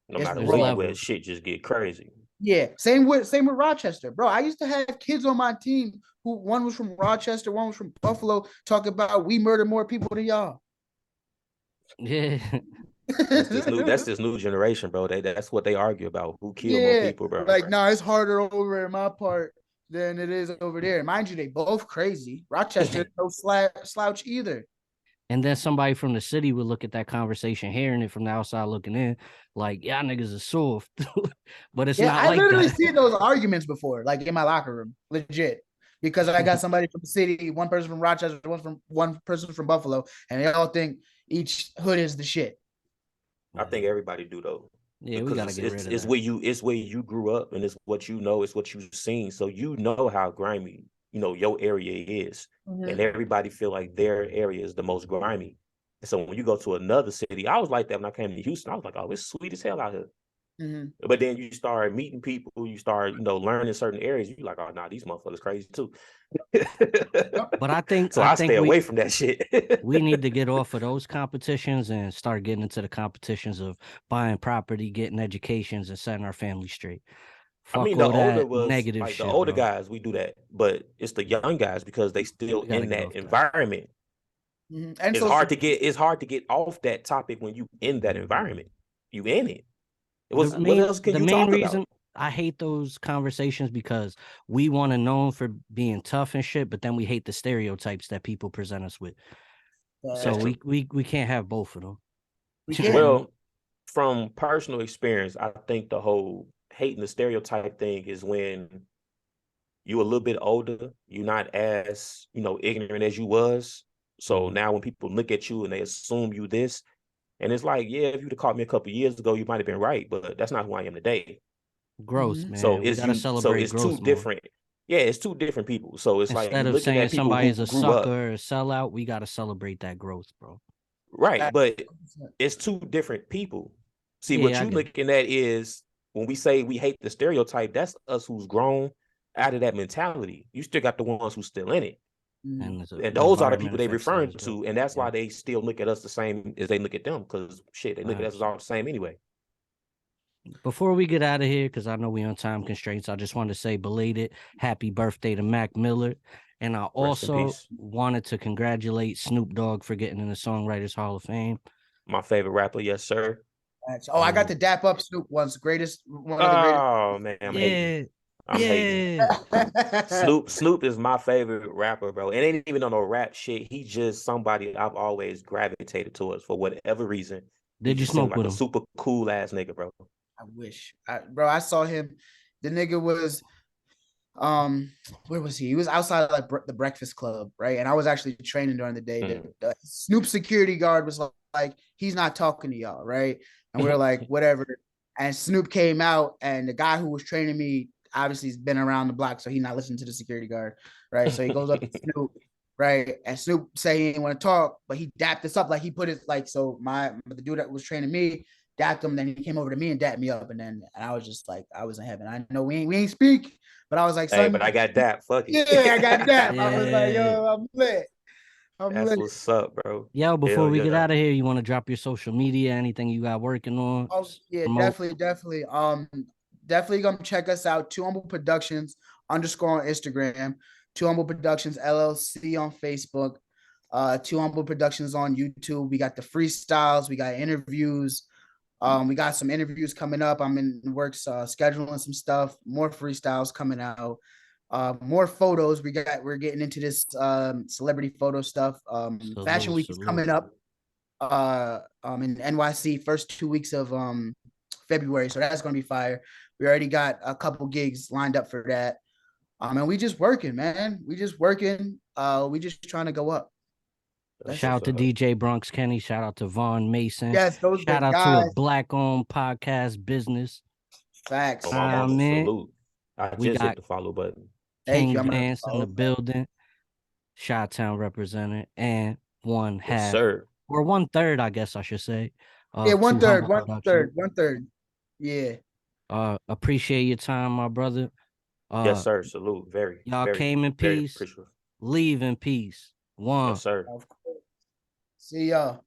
No It's matter There's where raw. you levels. at, shit just get crazy. Yeah, same with Rochester, bro. I used to have kids on my team who one was from Rochester, one was from Buffalo, talking about we murder more people than y'all. Yeah. That's this new generation, bro. That's what they argue about. Who killed more Yeah, people, bro? like no, it's harder over in my part than it is over there. Mind you, they both crazy. Rochester is no slouch either. And then somebody from the city would look at that conversation, hearing it from the outside looking in, like, y'all niggas are soft. But it's Yeah, not I like literally that. seen those arguments before, like in my locker room, legit. Because I got somebody from the city, one person from Rochester, one person from Buffalo, and they all think each hood is the shit. I think everybody do though. Yeah, we Because gotta get rid of it's that. where you grew up and it's what you know, it's what you've seen. So you know how grimy, your area is. And everybody feel like their area is the most grimy. And so when you go to another city, I was like that when I came to Houston. I was like, oh, it's sweet as hell out here. But then you start meeting people, you start, learning certain areas. You're like, oh, nah, these motherfuckers crazy too. But I think So I stay away from that shit. we need to get off of those competitions and start getting into the competitions of buying property, getting educations, and setting our family straight. I Fuck mean, the all older that was negative like the shit, older bro. guys, we do that, but it's the young guys because they still We gotta in get that off that. environment. And It's so hard to get off that topic when you in that environment. You in it. What else can the you main talk reason about? I hate those conversations because we want to known for being tough and shit, but then we hate the stereotypes that people present us with. So That's true. we can't have both of them. we can't. Well, from personal experience, I think the whole hating the stereotype thing is when you a little bit older, you're not as, ignorant as you was. So now when people look at you and they assume you this, and it's like, yeah, if you'd have caught me a couple of years ago, you might have been right, but that's not who I am today. Growth, man. So We gotta celebrate it's growth two more. different. Yeah, it's two different people. So it's like Instead you of looking saying at people somebody's who a grew up, sucker or a sellout, we gotta celebrate that growth, bro. right? But it's two different people. See, what Yeah, I you get it. looking at is when we say we hate the stereotype, that's us who's grown out of that mentality. You still got the ones who's still in it. And And those are the environment people they affects that referring as well. to, and that's Yeah. why they still look at us the same as they look at them. Because shit, they look at us as all the same anyway. Before we get out of here, because I know we on time constraints, I just wanted to say belated happy birthday to Mac Miller. And I Rest in also peace. wanted to congratulate Snoop Dogg for getting in the Songwriters Hall of Fame. My favorite rapper, yes, sir. Oh, I got to dap up Snoop once. One of the greatest. Oh man, I'm hating. I'm hating. Snoop is my favorite rapper, bro. And ain't even on no rap shit. He's just somebody I've always gravitated towards for whatever reason. Did He you just seemed smoke like with a him? super cool ass nigga, bro. I wish, bro. I saw him. The nigga was, where was he? He was outside like the Breakfast Club, right? And I was actually training during the day. The Snoop security guard was like, he's not talking to y'all, right? And we were like, whatever. And Snoop came out, and the guy who was training me obviously has been around the block, so he's not listening to the security guard, right? So he goes up to Snoop, right? And Snoop say he didn't want to talk, but he dapped us up, like he put it like so. The dude that was training me dapped him, then he came over to me and dapped me up, and I was just like, I was in heaven. I know we ain't speak, but I was like, son, hey, but I got dapped. Fuck it. Yeah, I got dapped. Yeah. I was like, yo, I'm lit. That's what's up, bro. Yo, before Hell we get yeah. out of here, you want to drop your social media, anything you got working on? Oh yeah, promote? definitely. Definitely come check us out. Two Humble Productions _ on Instagram. Two Humble Productions LLC on Facebook. Two Humble Productions on YouTube. We got the freestyles. We got interviews. We got some interviews coming up. I'm in the works scheduling some stuff. More freestyles coming out. More photos. We're getting into this celebrity photo stuff. Fashion Week is coming up. in NYC first 2 weeks of February. So that's gonna be fire. We already got a couple gigs lined up for that. And we just working, man. We just working. We just trying to go up. Shout out to DJ Bronx Kenny. Shout out to Vaughn Mason. Yes, those shout out guys. to a black-owned podcast business. Facts. Salute. I just hit the follow button. King Vance in the building. Chi-Town represented. And one half. Sir. Or 1/3, I guess I should say. Yeah, 1/3. 1/3. 1/3. Yeah. Appreciate your time, my brother. Yes, sir. Salute. Y'all came in peace. Leave in peace. One. Yes, sir. See y'all.